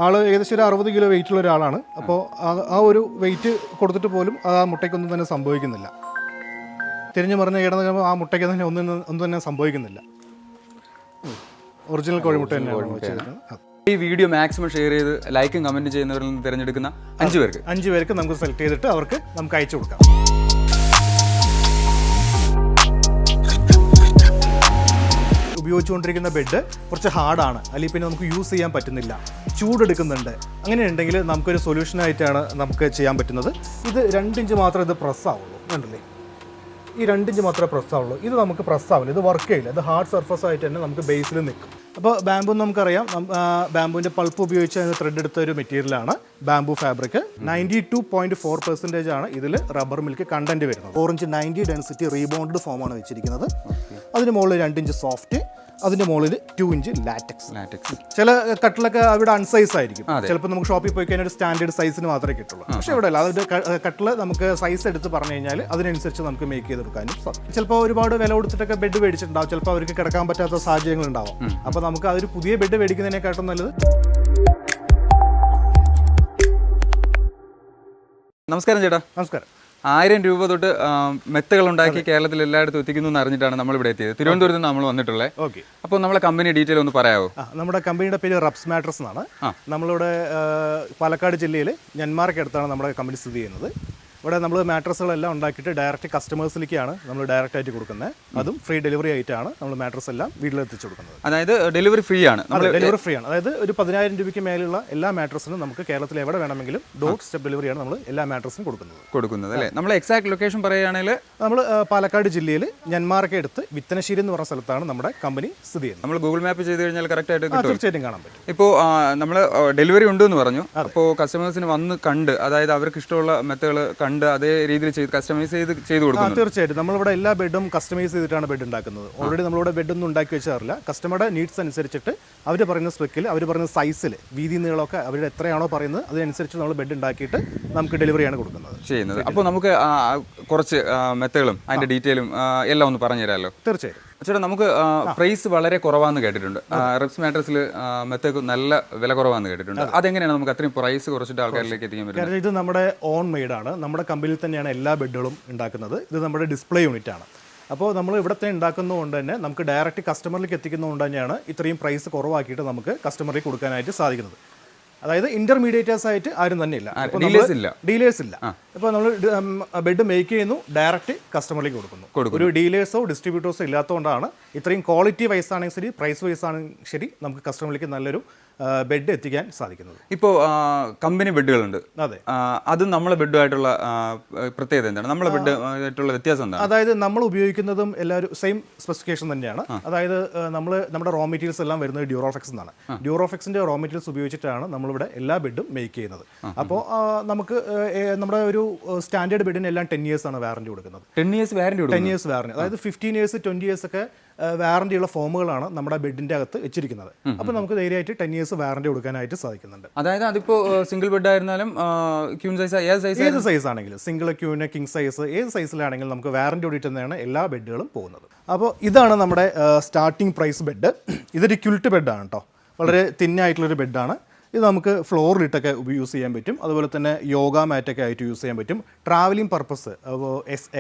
ആൾ ഏകദേശം ഒരു 60 കിലോ വെയിറ്റുള്ള ഒരാളാണ്. അപ്പോൾ ആ ഒരു വെയിറ്റ് കൊടുത്തിട്ട് പോലും ആ മുട്ടയ്ക്കൊന്നും തന്നെ സംഭവിക്കുന്നില്ല. തിരിഞ്ഞു പറഞ്ഞ് കിടന്ന് കഴിയുമ്പോൾ ആ മുട്ടയ്ക്ക് തന്നെ ഒന്നും തന്നെ സംഭവിക്കുന്നില്ല. ഒറിജിനൽ കോഴിമുട്ട തന്നെയാണ്. ഈ വീഡിയോ മാക്സിമം ഷെയർ ചെയ്ത് ലൈക്കും കമൻറ്റ് ചെയ്യുന്നവരിൽ നിന്ന് തിരഞ്ഞെടുക്കുന്ന 5 പേർക്ക് നമുക്ക് സെലക്ട് ചെയ്തിട്ട് അവർക്ക് നമുക്ക് അയച്ചു കൊടുക്കാം. ഉപയോഗിച്ചുകൊണ്ടിരിക്കുന്ന ബെഡ് കുറച്ച് ഹാർഡാണ്, അല്ലെങ്കിൽ പിന്നെ നമുക്ക് യൂസ് ചെയ്യാൻ പറ്റുന്നില്ല, ചൂടെടുക്കുന്നുണ്ട്, അങ്ങനെ ഉണ്ടെങ്കിൽ നമുക്കൊരു സൊല്യൂഷനായിട്ടാണ് നമുക്ക് ചെയ്യാൻ പറ്റുന്നത്. ഇത് 2 ഇഞ്ച് മാത്രമേ ഇത് പ്രസ് ആവുള്ളൂ. കണ്ടില്ലേ, ഈ 2 ഇഞ്ച് മാത്രമേ പ്രസ് ആവുള്ളൂ. ഇത് നമുക്ക് പ്രസ് ആവില്ല, ഇത് വർക്ക് ചെയ്യില്ല. ഇത് ഹാർഡ് സർഫസ് ആയിട്ട് തന്നെ നമുക്ക് ബേസിൽ നിൽക്കും. അപ്പോൾ ബാംബു നമുക്കറിയാം, ബാംബുവിൻ്റെ പൾപ്പ് ഉപയോഗിച്ച് അതിന് ത്രെഡ് എടുത്ത ഒരു മെറ്റീരിയലാണ് ബാംബു ഫാബ്രിക്. 92.4% ആണ് ഇതിൽ റബ്ബർ മിൽക്ക് കണ്ടന്റ് വരുന്നത്. 4 ഇഞ്ച് 90 ഡെൻസിറ്റി റീബൗണ്ടഡ് ഫോമാണ് വെച്ചിരിക്കുന്നത്. അതിന് മുകളിൽ 2 ഇഞ്ച് സോഫ്റ്റ്, അതിൻ്റെ മുകളിൽ 2 ഇഞ്ച് ലാറ്റക്സ്. ചില കട്ടിലൊക്കെ അവിടെ അൺസൈസ് ആയിരിക്കും. ചിലപ്പോൾ നമുക്ക് ഷോപ്പിൽ പോയി കഴിഞ്ഞാൽ ഒരു സ്റ്റാൻഡേർഡ് സൈസിന് മാത്രമേ കിട്ടുള്ളൂ. പക്ഷേ ഇവിടെ അല്ല, അതിൻ്റെ കട്ടിൽ നമുക്ക് സൈസ് എടുത്ത് പറഞ്ഞു കഴിഞ്ഞാൽ അതിനനുസരിച്ച് നമുക്ക് മേക്ക് ചെയ്തെടുക്കാനും സാധിക്കും. ചിലപ്പോൾ ഒരുപാട് വില കൊടുത്തിട്ടൊക്കെ ബെഡ് മേടിച്ചിട്ടുണ്ടാവും, ചിലപ്പോൾ അവർക്ക് കിടക്കാൻ പറ്റാത്ത സാഹചര്യങ്ങൾ ഉണ്ടാവും. അപ്പോൾ നമുക്ക് അതൊരു പുതിയ ബെഡ് മേടിക്കുന്നതിനെക്കാട്ടും നല്ലത്. നമസ്കാരം ചേട്ടാ. നമസ്കാരം. 1000 രൂപ തൊട്ട് മെത്തകൾ ഉണ്ടാക്കി കേരളത്തിൽ എല്ലായിടത്തും എത്തിക്കുന്നു എന്ന് അറിഞ്ഞിട്ടാണ് നമ്മളിവിടെ എത്തിയത്. തിരുവനന്തപുരത്ത് നിന്ന് നമ്മൾ വന്നിട്ടുള്ളത്. ഓക്കെ, അപ്പോൾ നമ്മളെ കമ്പനി ഡീറ്റെയിൽ ഒന്ന് പറയാമോ? നമ്മുടെ കമ്പനിയുടെ പേര് റബ്സ് മാട്രസ് എന്നാണ്. നമ്മളിവിടെ പാലക്കാട് ജില്ലയിൽ ഞന്മാർക്കടുത്താണ് നമ്മുടെ കമ്പനി സ്ഥിതി ചെയ്യുന്നത്. ഇവിടെ നമ്മൾ മാട്രസുകളെല്ലാം ഉണ്ടാക്കിയിട്ട് ഡയറക്റ്റ് കസ്റ്റമേഴ്സിലേക്കാണ് നമ്മൾ ഡയറക്റ്റ് ആയിട്ട് കൊടുക്കുന്നത്. അതും ഫ്രീ ഡെലിവറി ആയിട്ടാണ് നമ്മൾ മാട്രസ് എല്ലാം വീട്ടിലെത്തിച്ചു കൊടുക്കുന്നത്. അതായത് ഡെലിവറി ഫ്രീ ആണ്. ഡെലിവറി ഫ്രീ ആണ്. അതായത് ഒരു 10,000 രൂപയ്ക്ക് മേലുള്ള എല്ലാ മാട്രസിനും നമുക്ക് കേരളത്തിൽ എവിടെ വേണമെങ്കിലും ഡോർ സ്റ്റെപ്പ് ഡെലിവറിയാണ് നമ്മൾ എല്ലാ മാട്രസിനും കൊടുക്കുന്നത് അല്ലേ? നമ്മൾ എക്സാക്ട് ലൊക്കേഷൻ പറയുകയാണെങ്കിൽ നമ്മൾ പാലക്കാട് ജില്ലയിൽ ഞന്മാർക്ക അടുത്ത് വിത്തനശ്ശേരി എന്ന് പറഞ്ഞ സ്ഥലത്താണ് നമ്മുടെ കമ്പനി സ്ഥിതി ചെയ്യുന്നത്. നമ്മൾ ഗൂഗിൾ മാപ്പ് ചെയ്ത് കഴിഞ്ഞാൽ കറക്റ്റ് ആയിട്ട് തീർച്ചയായിട്ടും കാണാൻ പറ്റും. ഇപ്പോൾ നമ്മൾ ഡെലിവറി ഉണ്ട് എന്ന് പറഞ്ഞു. അപ്പോൾ കസ്റ്റമേഴ്സിന് വന്ന് കണ്ട്, അതായത് അവർക്ക് ഇഷ്ടമുള്ള മെത്തകൾ കണ്ട് അതേ രീതിയിൽ കസ്റ്റമൈസ് ചെയ്ത് കൊടുക്കും. തീർച്ചയായിട്ടും നമ്മളിവിടെ എല്ലാ ബെഡും കസ്റ്റമൈസ് ചെയ്തിട്ടാണ് ബെഡ് ഉണ്ടാക്കുന്നത്. ഓൾറെഡി നമ്മളിവിടെ ബെഡൊന്നും ഉണ്ടാക്കി വെച്ചാറില്ല. കസ്റ്റമറുടെ നീഡ്സ് അനുസരിച്ചിട്ട് അവർ പറയുന്ന സ്പെക്കിൽ, അവർ പറയുന്ന സൈസിൽ, വീതി നീളമൊക്കെ അവർ എത്രയാണോ പറയുന്നത് അതിനനുസരിച്ച് നമ്മൾ ബെഡ് ഉണ്ടാക്കിയിട്ട് നമുക്ക് ഡെലിവറിയാണ് കൊടുക്കുന്നത് ചെയ്യുന്നത്. അപ്പോൾ നമുക്ക് കുറച്ച് മെത്തകളും അതിൻ്റെ ഡീറ്റെയിലും എല്ലാം ഒന്ന് പറഞ്ഞു തരാമല്ലോ? തീർച്ചയായും ചേട്ടാ. നമുക്ക് പ്രൈസ് വളരെ കുറവാണെന്ന് കേട്ടിട്ടുണ്ട്. റബ്സ് മാട്രസിൽ മെത്തക്ക് നല്ല വില കുറവാണെന്ന് കേട്ടിട്ടുണ്ട്. അതെങ്ങനെയാണ് നമുക്ക് അത്രയും പ്രൈസ് കുറച്ചിട്ട് ആൾക്കാരിലേക്ക് എത്തിക്കാൻ പറ്റുന്നത്? ഇത് നമ്മുടെ ഓൺ മെയ്ഡാണ്. നമ്മുടെ കമ്പനിയിൽ തന്നെയാണ് എല്ലാ ബെഡുകളും ഉണ്ടാക്കുന്നത്. ഇത് നമ്മുടെ ഡിസ്പ്ലേ യൂണിറ്റ് ആണ്. അപ്പോൾ നമ്മൾ ഇവിടുത്തെ ഉണ്ടാക്കുന്നതുകൊണ്ട് തന്നെ നമുക്ക് ഡയറക്റ്റ് കസ്റ്റമറിലേക്ക് എത്തിക്കുന്നതുകൊണ്ട് തന്നെയാണ് ഇത്രയും പ്രൈസ് കുറവാക്കിയിട്ട് നമുക്ക് കസ്റ്റമറിലേക്ക് കൊടുക്കാനായിട്ട് സാധിക്കുന്നത്. അതായത് ഇന്റർമീഡിയേറ്റേഴ്സ് ആയിട്ട് ആരും തന്നെ ഇല്ല, ഡീലേഴ്സ് ഇല്ല. ഇപ്പോൾ നമ്മൾ ബെഡ് മേക്ക് ചെയ്യുന്നു, ഡയറക്റ്റ് കസ്റ്റമറിലേക്ക് കൊടുക്കുന്നു. ഒരു ഡീലേഴ്സോ ഡിസ്ട്രിബ്യൂട്ടേഴ്സോ ഇല്ലാത്തതുകൊണ്ടാണ് ഇത്രയും ക്വാളിറ്റി വൈസ് ആണെങ്കിൽ ശരി, പ്രൈസ് വൈസ് ആണെങ്കിൽ ശരി, നമുക്ക് കസ്റ്റമറിലേക്ക് നല്ലൊരു ബെഡ് എത്തിക്കാൻ സാധിക്കുന്നത്. ഇപ്പോൾ കമ്പനി ബെഡുകളുണ്ട്. അതെ, അത് നമ്മളെ ബെഡുമായിട്ടുള്ള പ്രത്യേകത എന്താണ്? നമ്മളെ ബെഡ് ആയിട്ടുള്ള വ്യത്യാസം എന്താണ്? അതായത് നമ്മൾ ഉപയോഗിക്കുന്നതും എല്ലാവരും സെയിം സ്പെസിഫിക്കേഷൻ തന്നെയാണ്. അതായത് നമ്മുടെ റോ മെറ്റീരിയൽസ് എല്ലാം വരുന്നത് ഡ്യൂറോഫെക്സ് എന്നാണ്. ഡ്യൂറോഫെക്സിന്റെ റോ മെറ്റീരിയൽസ് ഉപയോഗിച്ചിട്ടാണ് നമ്മളിവിടെ എല്ലാ ബെഡും മേക്ക് ചെയ്യുന്നത്. അപ്പോൾ നമുക്ക് നമ്മുടെ ഒരു സ്റ്റാൻഡേർഡ് ബെഡിന് എല്ലാം 10 years ആണ് വാറന്റി കൊടുക്കുന്നത്. 10 years വാറന്റി. അതായത് 15 years 20 years ഒക്കെ വാറന്റിയുള്ള ഫോമുകളാണ് നമ്മുടെ ബെഡിന്റെ അകത്ത് വെച്ചിരിക്കുന്നത്. അപ്പോൾ നമുക്ക് ധൈര്യമായിട്ട് 10 years വാറന്റി കൊടുക്കാനായിട്ട് സാധിക്കുന്നുണ്ട്. അതായത് അതിപ്പോൾ സിംഗിൾ ബെഡ് ആയിരുന്നാലും ക്യൂൻ സൈസ് ഏത് സൈസ് ആണെങ്കിലും, സിംഗിൾ ക്യൂന്, കിങ് സൈസ്, ഏത് സൈസിലാണെങ്കിലും നമുക്ക് വാറന്റി ഓടിയിട്ട് തന്നെയാണ് എല്ലാ ബെഡുകളും പോകുന്നത്. അപ്പോൾ ഇതാണ് നമ്മുടെ സ്റ്റാർട്ടിംഗ് പ്രൈസ് ബെഡ്. ഇതൊരു ക്വിൽറ്റ് ബെഡാണ് കേട്ടോ. വളരെ തിന്നായിട്ടുള്ളൊരു ബെഡാണ്. ഇത് നമുക്ക് ഫ്ലോറിലിട്ടൊക്കെ യൂസ് ചെയ്യാൻ പറ്റും. അതുപോലെ തന്നെ യോഗ മാറ്റൊക്കെ ആയിട്ട് യൂസ് ചെയ്യാൻ പറ്റും. ട്രാവലിംഗ് പർപ്പസ്,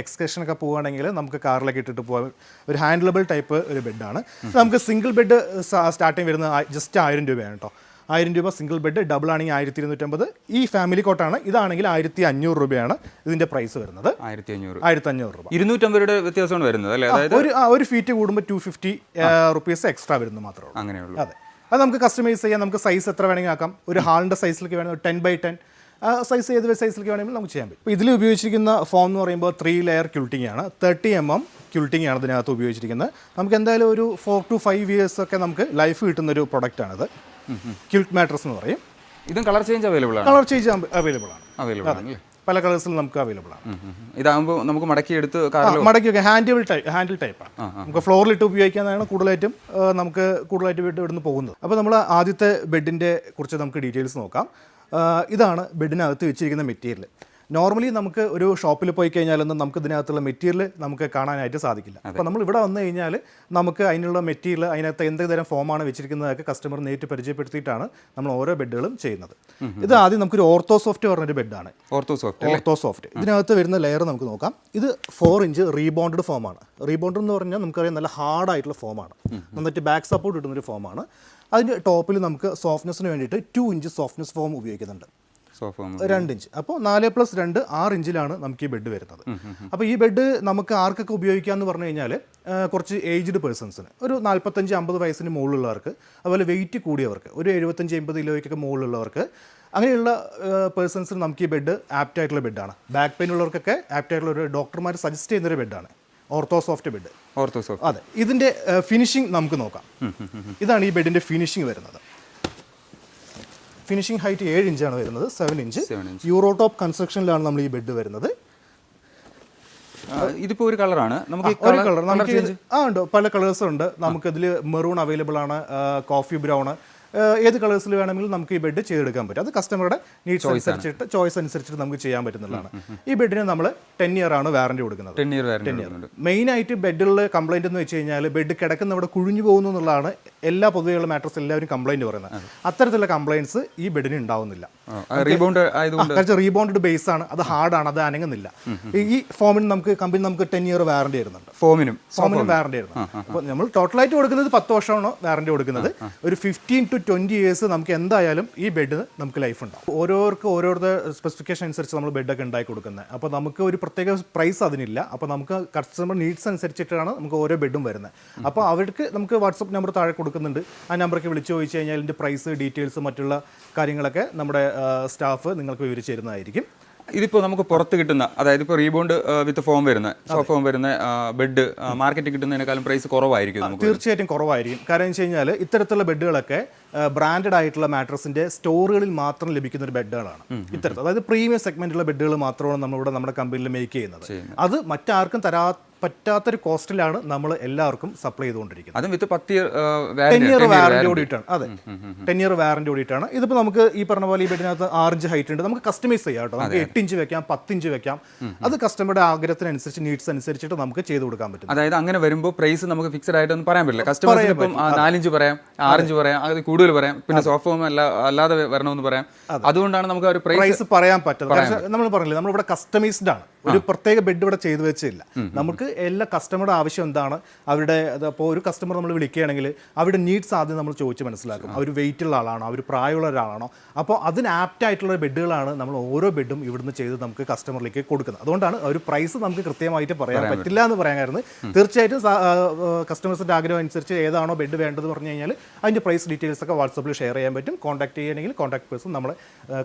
എക്സ്കർഷനൊക്കെ പോവുകയാണെങ്കിൽ നമുക്ക് കാറിലൊക്കെ ഇട്ടിട്ട് പോകാൻ ഒരു ഹാൻഡിലബിൾ ടൈപ്പ് ഒരു ബെഡാണ്. നമുക്ക് സിംഗിൾ ബെഡ് സ്റ്റാർട്ടിങ് വരുന്നത് ജസ്റ്റ് 1000 രൂപയാണ് കേട്ടോ. 1000 രൂപ സിംഗിൾ ബെഡ്. ഡബിൾ ആണെങ്കിൽ 1250. ഈ ഫാമിലി കോട്ടാണ്. ഇതാണെങ്കിൽ 1500 രൂപയാണ് ഇതിന്റെ പ്രൈസ് വരുന്നത്. 1500 രൂപ. 250 രൂപയുടെ വ്യത്യാസമാണ് വരുന്നത് അല്ലേ? അതായത് ഒരു ഫീറ്റ് കൂടുമ്പോൾ 250 റുപ്പീസ് എക്സ്ട്രാ വരുന്നത് മാത്രമേ ഉള്ളൂ. അങ്ങനെയുള്ളൂ. അതെ, അത് നമുക്ക് കസ്റ്റമൈസ് ചെയ്യാം. നമുക്ക് സൈസ് എത്ര വേണമെങ്കിൽ ആക്കാം. ഒരു ഹാളിൻ്റെ സൈസിലേക്ക് വേണമെങ്കിൽ 10x10 സൈസ് ഏത് സൈസിലേക്ക് വേണമെങ്കിലും നമുക്ക് ചെയ്യാൻ പറ്റും. ഇതിൽ ഉപയോഗിച്ചിരിക്കുന്ന ഫോം എന്ന് പറയുമ്പോൾ 3 ലെയർ ക്യൂൾട്ടിംഗ് ആണ്. 30 mm ക്യൂൾട്ടിംഗ് ആണ് ഇതിനകത്ത് ഉപയോഗിച്ചിരിക്കുന്നത്. നമുക്ക് എന്തായാലും ഒരു 4 to 5 years ഒക്കെ നമുക്ക് ലൈഫ് കിട്ടുന്നൊരു പ്രൊഡക്റ്റാണിത്. ക്യൂൾട്ട് മാട്രസ് എന്ന് പറയും. ഇതും കളർ ചേഞ്ച് അവൈലബിൾ ആണ്. അവൈലബിൾ ആണ്. പല കളേഴ്സിൽ നമുക്ക് അവൈലബിൾ ആണ്. ഇതാകുമ്പോൾ നമുക്ക് മടക്കി മടക്കി ഹാൻഡിൽ ടൈപ്പാണ്. നമുക്ക് ഫ്ലോറിലിട്ട് ഉപയോഗിക്കാനാണ് കൂടുതലായിട്ട് ഇവിടുന്ന് പോകുന്നത്. അപ്പോൾ നമ്മൾ ആദ്യത്തെ ബെഡിൻ്റെ കുറിച്ച് നമുക്ക് ഡീറ്റെയിൽസ് നോക്കാം. ഇതാണ് ബെഡിനകത്ത് വെച്ചിരിക്കുന്ന മെറ്റീരിയൽ. നോർമലി നമുക്ക് ഒരു ഷോപ്പിൽ പോയി കഴിഞ്ഞാലൊന്നും നമുക്ക് ഇതിനകത്തുള്ള മെറ്റീരിയൽ നമുക്ക് കാണാനായിട്ട് സാധിക്കില്ല. അപ്പോൾ നമ്മൾ ഇവിടെ വന്നു കഴിഞ്ഞാൽ നമുക്ക് അതിനുള്ള മെറ്റീരിയൽ അതിനകത്ത് എന്ത് തരം ഫോമാണ് വെച്ചിരിക്കുന്നതൊക്കെ കസ്റ്റമർ നേരിട്ട് പരിചയപ്പെടുത്തിയിട്ടാണ് നമ്മൾ ഓരോ ബെഡുകളും ചെയ്യുന്നത്. ഇത് ആദ്യം നമുക്കൊരു ഓർത്തോസോഫ്റ്റ് പറഞ്ഞൊരു ബെഡാണ്. ഓർത്തോസോഫ്റ്റ് ഇതിനകത്ത് വരുന്ന ലെയർ നമുക്ക് നോക്കാം. ഇത് 4 ഇഞ്ച് റീബോണ്ടഡ് ഫോമാണ്. റീബോണ്ടഡ് എന്ന് പറഞ്ഞാൽ നമുക്കറിയാം നല്ല ഹാർഡായിട്ടുള്ള ഫോമാണ്, നന്നായിട്ട് ബാക്ക് സപ്പോർട്ട് കിട്ടുന്നൊരു ഫോമാണ്. അതിൻ്റെ ടോപ്പിൽ നമുക്ക് സോഫ്റ്റ്നെസ്സിന് വേണ്ടിയിട്ട് 2 ഇഞ്ച് സോഫ്റ്റ്നെസ് ഫോം ഉപയോഗിക്കുന്നുണ്ട്, 2 ഇഞ്ച്. അപ്പോൾ 4+2 6 ഇഞ്ചിലാണ് നമുക്ക് ഈ ബെഡ് വരുന്നത്. അപ്പോൾ ഈ ബെഡ് നമുക്ക് ആർക്കൊക്കെ ഉപയോഗിക്കാമെന്ന് പറഞ്ഞു കഴിഞ്ഞാൽ കുറച്ച് ഏജ്ഡ് പേഴ്സൺസിന്, ഒരു 45-50 വയസ്സിന് മുകളിലുള്ളവർക്ക്, അതുപോലെ വെയിറ്റ് കൂടിയവർക്ക്, ഒരു 75-80 കിലോയ്ക്കൊക്കെ മുകളിലുള്ളവർക്ക്, അങ്ങനെയുള്ള പേഴ്സൺസിന് നമുക്ക് ഈ ബെഡ് ആപ്റ്റ് ആയിട്ടുള്ള ബെഡാണ്. ബാക്ക് പെയിൻ ഉള്ളവർക്കൊക്കെ ആപ്റ്റ് ആയിട്ടുള്ള ഒരു ഡോക്ടർമാർ സജസ്റ്റ് ചെയ്യുന്നൊരു ബെഡാണ് ഓർത്തോസോഫ്റ്റ് ബെഡ്. അതെ. ഇതിൻ്റെ ഫിനിഷിംഗ് നമുക്ക് നോക്കാം. ഇതാണ് ഈ ബെഡിൻ്റെ ഫിനിഷിംഗ് വരുന്നത്. ഫിനിഷിംഗ് ഹൈറ്റ് 7 ഇഞ്ചാണ് വരുന്നത്, 7 ഇഞ്ച്. യൂറോടോപ്പ് കൺസ്ട്രക്ഷനിലാണ് നമ്മൾ ഈ ബെഡ് വരുന്നത്. ഇതിപ്പോൾ ഒരു കളറാണ്, നമുക്ക് ഒരു കളർ നമുക്ക് ഉണ്ട്, പല കളേഴ്സും ഉണ്ട്. നമുക്കിതിൽ മെറൂൺ അവൈലബിൾ ആണ്, കോഫി ബ്രൗൺ, ഏത് കളേഴ്സിൽ വേണമെങ്കിലും നമുക്ക് ഈ ബെഡ് ചെയ്തെടുക്കാൻ പറ്റും. അത് കസ്റ്റമറുടെ നീഡ്സ് അനുസരിച്ചിട്ട്, ചോയ്സ് അനുസരിച്ചിട്ട് നമുക്ക് ചെയ്യാൻ പറ്റുന്നതാണ്. ഈ ബെഡിന് നമ്മൾ 10 ഇയർ ആണ് വാറണ്ടി കൊടുക്കുന്നത്. 10 ഇയർ. മെയിനായിട്ട് ബെഡിലുള്ള കംപ്ലൈൻറ്റ് എന്ന് വെച്ച് കഴിഞ്ഞാൽ ബെഡ് കിടക്കുന്നവിടെ കുഴിഞ്ഞു പോകുന്നു എന്നുള്ളതാണ് എല്ലാ പൊതുവെയുള്ള മാട്രസ് എല്ലാവരും കംപ്ലൈൻറ്റ് പറയുന്നത്. അത്തരത്തിലുള്ള കംപ്ലൈൻറ്റ്സ് ഈ ബെഡിന് ഉണ്ടാവുന്നില്ല. റീബൗണ്ടഡ് ബേസ് ആണ്, അത് ഹാർഡാണ്, അത് അനങ്ങുന്നില്ല. ഈ ഫോമിന് നമുക്ക് കമ്പനി നമുക്ക് 10 ഇയർ വാറണ്ടി വരുന്നുണ്ട്. ഫോമിനും വാറണ്ടി വരുന്നുണ്ട്. അപ്പോൾ നമ്മൾ ടോട്ടലായിട്ട് കൊടുക്കുന്നത് 10 വർഷമാണ് വാറണ്ടി കൊടുക്കുന്നത്. ഒരു 15 to 20 ഇയേഴ്സ് നമുക്ക് എന്തായാലും ഈ ബെഡ് നമുക്ക് ലൈഫ് ഉണ്ടാവും. ഓരോരുടെ സ്പെസിഫിക്കേഷൻ അനുസരിച്ച് നമ്മൾ ബെഡൊക്കെ ഉണ്ടാക്കി കൊടുക്കുന്നത്. അപ്പോൾ നമുക്ക് ഒരു പ്രത്യേക പ്രൈസ് അതിനില്ല. അപ്പോൾ നമുക്ക് കസ്റ്റമർ നീഡ്സ് അനുസരിച്ചിട്ടാണ് നമുക്ക് ഓരോ ബെഡും വരുന്നത്. അപ്പോൾ അവർക്ക് നമുക്ക് വാട്സപ്പ് നമ്പർ താഴെ കൊടുക്കുന്നുണ്ട്. ആ നമ്പർക്ക് വിളിച്ച് ചോദിച്ചു കഴിഞ്ഞാൽ ഇതിൻ്റെ പ്രൈസ്, ഡീറ്റെയിൽസ്, മറ്റുള്ള കാര്യങ്ങളൊക്കെ നമ്മുടെ സ്റ്റാഫ് നിങ്ങൾക്ക് വിവരിച്ച് തരുന്നതായിരിക്കും. ഇതിപ്പോൾ നമുക്ക് പുറത്ത് കിട്ടുന്ന, അതായത് ഇപ്പോൾ റീബോണ്ട് വിത്ത് ഫോം വരുന്ന, സോഫ്റ്റ് ഫോം വരുന്ന ബെഡ് മാർക്കറ്റിൽ കിട്ടുന്നതിനേക്കാളും പ്രൈസ് കുറവായിരിക്കും. തീർച്ചയായിട്ടും കുറവായിരിക്കും. കാരണം വെച്ച് കഴിഞ്ഞാൽ ഇത്തരത്തിലുള്ള ബെഡുകളൊക്കെ ബ്രാൻഡഡ് ആയിട്ടുള്ള മാട്രസിന്റെ സ്റ്റോറുകളിൽ മാത്രം ലഭിക്കുന്ന ഒരു ബെഡുകളാണ് ഇത്തരത്തിൽ. അതായത് പ്രീമിയം സെഗ്മെന്റിലുള്ള ബെഡുകൾ മാത്രമാണ് നമ്മളിവിടെ നമ്മുടെ കമ്പനിയിൽ മേക്ക് ചെയ്യുന്നത്. അത് മറ്റാർക്കും പറ്റാത്തൊരു കോസ്റ്റിലാണ് നമ്മൾ എല്ലാവർക്കും സപ്ലൈ ചെയ്തുകൊണ്ടിരിക്കുന്നത്. അതും വിത്ത് 10 ഇയർ വാറണ്ടി ഓടിയിട്ടാണ്. അതെ, 10 ഇയർ വാറണ്ടി ഓടിയിട്ടാണ്. ഇതിപ്പോൾ നമുക്ക് ഈ പറഞ്ഞ പോലെ ഈ ബെഡിനകത്ത് 6 ഇഞ്ച് ഹൈറ്റ് ഉണ്ട്. നമുക്ക് കസ്റ്റമൈസ് ചെയ്യാം കേട്ടോ. നമുക്ക് 8 ഇഞ്ച് വെക്കാം, 10 ഇഞ്ച് വെക്കാം. അത് കസ്റ്റമറുടെ ആഗ്രഹത്തിനനുസരിച്ച്, നീഡ്സ് അനുസരിച്ചിട്ട് നമുക്ക് ചെയ്ത് കൊടുക്കാൻ പറ്റും. അതായത് അങ്ങനെ വരുമ്പോൾ പ്രൈസ് നമുക്ക് ഫിക്സഡ് ആയിട്ടൊന്നും പറയാൻ പറ്റില്ല. കസ്റ്റമേഴ്സിന് ഇപ്പം 4 ഇഞ്ച് പറയാം, 6 ഇഞ്ച് പറയാം, അത് കൂടുതൽ പറയാം, പിന്നെ സോഫ്റ്റ് ഫോം അല്ലാതെ വരണമെന്ന് പറയാം. അതുകൊണ്ടാണ് നമുക്ക് ഒരു പ്രൈസ് പറയാൻ പറ്റുന്നത്. നമ്മൾ പറഞ്ഞില്ലേ, നമ്മളിവിടെ കസ്റ്റമൈസ്ഡ് ആണ്. ഒരു പ്രത്യേക ബെഡ് ഇവിടെ ചെയ്തു വെച്ചില്ല. നമുക്ക് എല്ലാ കസ്റ്റമറുടെ ആവശ്യം എന്താണ്, അവരുടെ അപ്പോൾ ഒരു കസ്റ്റമർ നമ്മൾ വിളിക്കുകയാണെങ്കിൽ അവരുടെ നീഡ്സ് ആദ്യം നമ്മൾ ചോദിച്ച് മനസ്സിലാക്കും. അവർ വെയിറ്റ് ഉള്ള ആളാണോ, അവർ പ്രായമുള്ള ഒരാളാണോ. അപ്പോൾ അതിന് ആപ്റ്റ് ആയിട്ടുള്ള ബെഡുകളാണ് നമ്മൾ ഓരോ ബെഡും ഇവിടുന്ന് ചെയ്ത് നമുക്ക് കസ്റ്റമറിലേക്ക് കൊടുക്കുന്നത്. അതുകൊണ്ടാണ് ഒരു പ്രൈസ് നമുക്ക് കൃത്യമായിട്ട് പറയാൻ പറ്റില്ല എന്ന് പറയാൻ കാരണം. തീർച്ചയായിട്ടും കസ്റ്റമേഴ്സിൻ്റെ ആഗ്രഹം അനുസരിച്ച് ഏതാണോ ബെഡ് വേണ്ടത് പറഞ്ഞു കഴിഞ്ഞാൽ അതിൻ്റെ പ്രൈസ് ഡീറ്റെയിൽസ് ഒക്കെ വാട്സപ്പിൽ ഷെയർ ചെയ്യാൻ പറ്റും. കോൺടാക്ട് ചെയ്യണമെങ്കിൽ കോൺടാക്ട് പേഴ്സൺ നമ്മളെ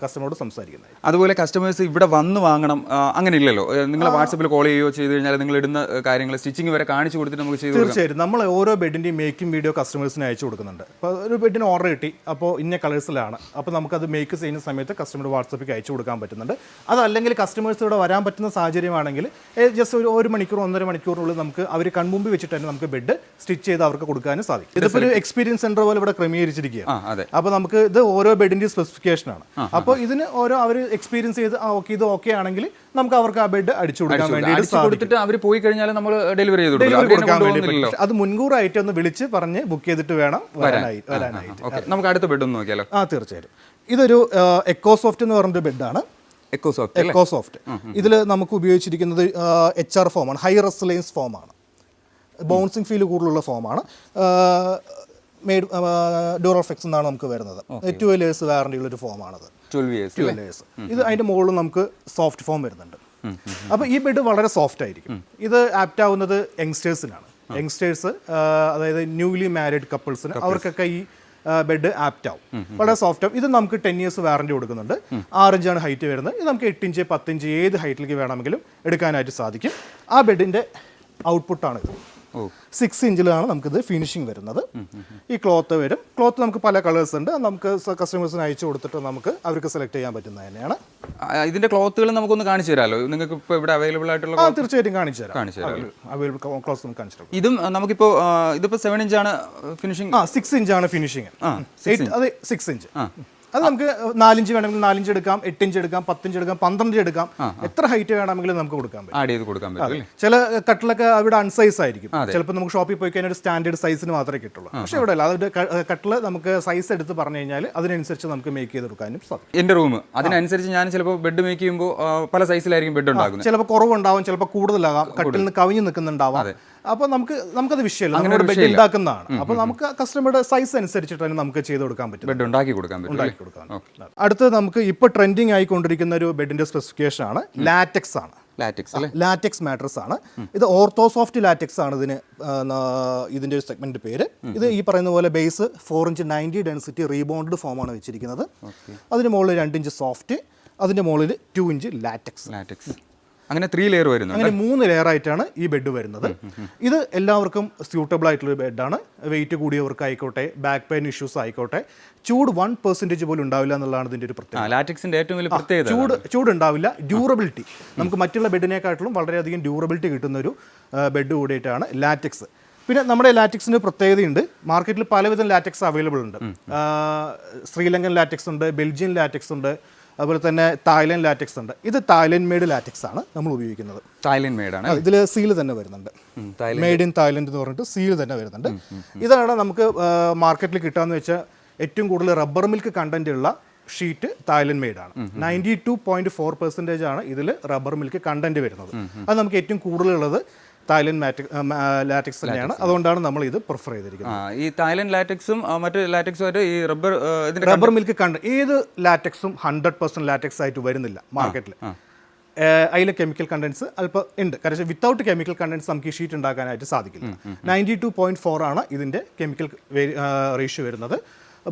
കസ്റ്റമറോട് സംസാരിക്കുന്നത്. അതുപോലെ കസ്റ്റമേഴ്സ് ഇവിടെ വന്ന് വാങ്ങണം അങ്ങനെ ഇല്ലല്ലോ. നിങ്ങൾ വാട്സപ്പിൽ കോൾ ചെയ്യുകയോ ചെയ്ത് കഴിഞ്ഞാൽ നിങ്ങൾ ഇടുന്ന കാര്യങ്ങൾ സ്റ്റിച്ചിങ് വരെ കാണിച്ചു കൊടുത്തിട്ട് നമുക്ക് ചെയ്തു. തീർച്ചയായിട്ടും നമ്മൾ ഓരോ ബെഡിൻ്റെയും മേക്കിംഗ് വീഡിയോ കസ്റ്റമേഴ്സിന് അയച്ചു കൊടുക്കുന്നുണ്ട്. അപ്പോൾ ഒരു ബെഡിന് ഓർഡർ കിട്ടി, അപ്പോൾ ഇന്ന കളേഴ്സിലാണ്, അപ്പോൾ നമുക്കത് മേക്ക് ചെയ്യുന്ന സമയത്ത് കസ്റ്റമർ വാട്സപ്പിൽ അയച്ചു കൊടുക്കാൻ പറ്റുന്നുണ്ട്. അതല്ലെങ്കിൽ കസ്റ്റമേഴ്സ് ഇവിടെ വരാൻ പറ്റുന്ന സാഹചര്യമാണെങ്കിൽ ജസ്റ്റ് ഒരു മണിക്കൂർ 1.5 മണിക്കൂറിനുള്ളിൽ നമുക്ക് അവർ കൺമുമ്പിൽ വെച്ചിട്ട് തന്നെ നമുക്ക് ബെഡ് സ്റ്റിച്ച് ചെയ്ത് അവർക്ക് കൊടുക്കാനും സാധിക്കും. ഇതിപ്പോൾ ഒരു എക്സ്പീരിയൻസ് സെന്റർ പോലെ ഇവിടെ ക്രമീകരിച്ചിരിക്കുകയാണ്. അപ്പോൾ നമുക്ക് ഇത് ഓരോ ബെഡിൻ്റെ സ്പെസിഫിക്കേഷനാണ്. അപ്പോൾ ഇതിന് ഓരോ അവർ എക്സ്പീരിയൻസ് ചെയ്ത് ഓക്കെ ഇത് ഓക്കെ ആണെങ്കിൽ നമുക്ക് അവർക്ക് ആ ബെഡ് അടിച്ചു കൊടുക്കാൻ വേണ്ടി അവർ പോയി കഴിഞ്ഞാൽ നമ്മൾ ഡെലിവറി ചെയ്ത് കൊടുക്കാം. അത് മുൻകൂറായിട്ട് ഒന്ന് വിളിച്ച് പറഞ്ഞ് ബുക്ക് ചെയ്തിട്ട് വേണം വരാനായിട്ട്. നമുക്ക് അടുത്ത ബെഡ് ഒന്ന് നോക്കിയാലോ? തീർച്ചയായിട്ടും. ഇതൊരു എക്കോസോഫ്റ്റ് എന്ന് പറഞ്ഞൊരു ബെഡാണ്. എക്കോസോഫ്റ്റ് ഇതിൽ നമുക്ക് ഉപയോഗിച്ചിരിക്കുന്നത് HR ഫോമാണ്, ഹൈ റെസിലിയൻസ് ഫോമാണ്, ബൗൺസിങ് ഫീൽ കൂടുതലുള്ള ഫോമാണ്. മെയ്ഡ് ഡ്യൂറോഫെക്സ് എന്നാണ് നമുക്ക് വരുന്നത്. 12 ഇയേഴ്സ് വാറണ്ടി ഉള്ളൊരു ഫോമാണത്. 12 ഇയേഴ്സ്. ഇത് അതിൻ്റെ മുകളിൽ നമുക്ക് സോഫ്റ്റ് ഫോം വരുന്നുണ്ട്. അപ്പോൾ ഈ ബെഡ് വളരെ സോഫ്റ്റ് ആയിരിക്കും. ഇത് ആപ്റ്റ് ആവുന്നത് യങ്സ്റ്റേഴ്സിനാണ്. യങ്സ്റ്റേഴ്സ് അതായത് ന്യൂലി മാരീഡ് കപ്പിൾസിന് അവർക്കൊക്കെ ഈ ബെഡ് ആപ്റ്റ് ആവും. വളരെ സോഫ്റ്റ് ആവും. ഇത് നമുക്ക് 10 ഇയേഴ്സ് വാറണ്ടി കൊടുക്കുന്നുണ്ട്. 6 ഇഞ്ചാണ് ഹൈറ്റ് വരുന്നത്. ഇത് നമുക്ക് 8 ഇഞ്ച് 10 ഇഞ്ച് ഏത് ഹൈറ്റിലേക്ക് വേണമെങ്കിലും എടുക്കാനായിട്ട് സാധിക്കും. ആ ബെഡിൻ്റെ ഔട്ട്പുട്ടാണിത്. 6 ഇഞ്ചിലാണ് നമുക്കിത് ഫിനിഷിങ് വരുന്നത്. ഈ ക്ലോത്ത് വരും. ക്ലോത്ത് നമുക്ക് പല കളേഴ്സ് ഉണ്ട്. നമുക്ക് കസ്റ്റമേഴ്സിന് അയച്ചു കൊടുത്തിട്ട് നമുക്ക് അവർക്ക് സെലക്ട് ചെയ്യാൻ പറ്റുന്നത് തന്നെയാണ്. ഇതിന്റെ ക്ലോത്തുകൾ നമുക്കൊന്ന് കാണിച്ചു തരാമല്ലോ? നിങ്ങൾക്ക് ഇപ്പോൾ ഇവിടെ അവൈലബിൾ ആയിട്ടുള്ള തീർച്ചയായിട്ടും കാണിച്ചു തരാം. അവൈലബിൾ ക്ലോത്ത് നമുക്ക് കാണിച്ചു തരാം. ഇതും നമുക്കിപ്പോൾ ഇതിപ്പോൾ 7 ഇഞ്ചാണ് ഫിനിഷിംഗ്. 6 ഇഞ്ചാണ് ഫിനിഷിംഗ്. അതെ, 6 ഇഞ്ച്. അത് നമുക്ക് 4 ഇഞ്ച് വേണമെങ്കിൽ 4 ഇഞ്ച് എടുക്കാം, 8 ഇഞ്ച് എടുക്കാം, 10 ഇഞ്ച് എടുക്കാം, 12 ഇഞ്ച് എടുക്കാം, എത്ര ഹൈറ്റ് വേണമെങ്കിലും നമുക്ക് കൊടുക്കാൻ പറ്റും. ആഡ് ചെയ്ത് കൊടുക്കാൻ പറ്റും. ചില കട്ടിലൊക്കെ അവിടെ അൺസൈസ് ആയിരിക്കും, ചിലപ്പോൾ നമുക്ക് ഷോപ്പിൽ പോയി കഴിഞ്ഞാൽ ഒരു സ്റ്റാൻഡേർഡ് സൈസിന് മാത്രമേ കിട്ടുള്ളൂ. പക്ഷേ ഇവിടെ അല്ല, അതിന്റെ കട്ടിൽ നമുക്ക് സൈസ് എടുത്ത് പറഞ്ഞു കഴിഞ്ഞാൽ അതിനനുസരിച്ച് നമുക്ക് മേക്ക് ചെയ്ത് കൊടുക്കാനും സാധിക്കും. എന്റെ റൂം അതിനനുസരിച്ച് ഞാൻ ചിലപ്പോൾ ബെഡ് മേക്ക് ചെയ്യുമ്പോൾ പല സൈസിലായിരിക്കും ബെഡ് ഉണ്ടാകുന്നത്. ചിലപ്പോൾ കുറവുണ്ടാവും, ചിലപ്പോൾ കൂടുതലാകാം, കട്ടിൽ നിന്ന് കവിഞ്ഞു നിൽക്കുന്നുണ്ടാവാം. അപ്പോൾ നമുക്കത് വിഷയമല്ല, നമ്മുടെ ബെഡ് ഉണ്ടാക്കുന്നതാണ്. അപ്പോൾ നമുക്ക് കസ്റ്റമറുടെ സൈസ് അനുസരിച്ചിട്ട് തന്നെ നമുക്ക് ചെയ്ത് കൊടുക്കാൻ പറ്റും, ബെഡ് ഉണ്ടാക്കി കൊടുക്കാൻ പറ്റും. അടുത്ത് നമുക്ക് ഇപ്പോൾ ട്രെൻഡിങ് ആയിക്കൊണ്ടിരിക്കുന്ന ഒരു ബെഡിന്റെ സ്പെസിഫിക്കേഷൻ ആണ് ലാറ്റക്സ് ആണ്. ലാറ്റക്സ് മാട്രസ് ആണ് ഇത്. ഓർത്തോസോഫ്റ്റ് ലാറ്റക്സ് ആണ് ഇതിന്റെ ഒരു സെഗ്മെന്റ് പേര്. ഇത് ഈ പറയുന്ന പോലെ base 4 inch 90 density rebonded form ആണ് വെച്ചിരിക്കുന്നത്. അതിന് മുകളിൽ 2 ഇഞ്ച് സോഫ്റ്റ്, അതിന്റെ മുകളിൽ 2 ഇഞ്ച് ലാറ്റക്സ്. അങ്ങനെ 3 ലെയർ വരുന്നു. അങ്ങനെ 3 ലെയർ ആയിട്ടാണ് ഈ ബെഡ് വരുന്നത്. ഇത് എല്ലാവർക്കും സ്യൂട്ടബിൾ ആയിട്ടുള്ള ബെഡാണ്. വെയിറ്റ് കൂടിയവർക്ക് ആയിക്കോട്ടെ, ബാക്ക് പെയിൻ ഇഷ്യൂസ് ആയിക്കോട്ടെ, ചൂട് 1% പോലും ഉണ്ടാവില്ല എന്നുള്ളതാണ് ഇതിന്റെ ഒരു പ്രത്യേകത. ലാറ്റക്സിന്റെ ഏറ്റവും വലിയ പ്രത്യേകത ചൂട് ഉണ്ടാവില്ല. ഡ്യൂറബിലിറ്റി, നമുക്ക് മറ്റുള്ള ബെഡിനെക്കാട്ടിലും വളരെയധികം ഡ്യൂറബിലിറ്റി കിട്ടുന്ന ഒരു ബെഡ് കൂടിയിട്ടാണ് ലാറ്റക്സ്. പിന്നെ നമ്മുടെ ലാറ്റക്സിന് പ്രത്യേകതയുണ്ട്. മാർക്കറ്റിൽ പലവിധം ലാറ്റക്സ് അവൈലബിൾ ഉണ്ട്. ശ്രീലങ്കൻ ലാറ്റക്സ് ഉണ്ട്, ബെൽജിയൻ ലാറ്റക്സ് ഉണ്ട്, അതുപോലെ തന്നെ തായ്ലൻഡ് ലാറ്റക്സ് ഉണ്ട്. ഇത് തായ്ലൻഡ് മെയ്ഡ് ലാറ്റക്സ് ആണ് നമ്മൾ ഉപയോഗിക്കുന്നത്. തായ്ലൻഡ് മെയ്ഡ് ആണ്. ഇതിൽ സീൽ തന്നെ വരുന്നുണ്ട്, മെയ്ഡ് ഇൻ തായ്ലൻഡ് എന്ന് പറഞ്ഞിട്ട് സീൽ തന്നെ വരുന്നുണ്ട്. ഇതാണ് നമുക്ക് മാർക്കറ്റിൽ കിട്ടാന്ന് വെച്ചാൽ ഏറ്റവും കൂടുതൽ റബ്ബർ മിൽക്ക് കണ്ടന്റ് ഉള്ള ഷീറ്റ് തായ്ലൻഡ് മെയ്ഡ് ആണ്. 92.4% ആണ് ഇതിൽ റബ്ബർ മിൽക്ക് കണ്ടന്റ് വരുന്നത്. അത് നമുക്ക് ഏറ്റവും കൂടുതലുള്ളത് തായ്ലൻഡ് ലാറ്റക്സ് തന്നെയാണ്. അതുകൊണ്ടാണ് നമ്മൾ ഇത് പ്രിഫർ ചെയ്തിരിക്കുന്നത്. ഈ തായ്ലൻഡ് ലാറ്റക്സും മറ്റു ലാറ്റക്സുമായിട്ട് ഈ റബ്ബർ മിൽക്ക് കണ്ടന്റ് ഏത് ലാറ്റക്സും 100% ലാറ്റക്സ് ആയിട്ട് വരുന്നില്ല മാർക്കറ്റിൽ. അതിലെ കെമിക്കൽ കണ്ടൻസ് അല്പം ഉണ്ട്. കാരണം വിത്തൗട്ട് കെമിക്കൽ കണ്ടൻസ് നമുക്ക് ഈ ഷീറ്റ് ഉണ്ടാക്കാനായിട്ട് സാധിക്കില്ല. 92.4 ആണ് ഇതിൻ്റെ കെമിക്കൽ റേഷ്യോ വരുന്നത്.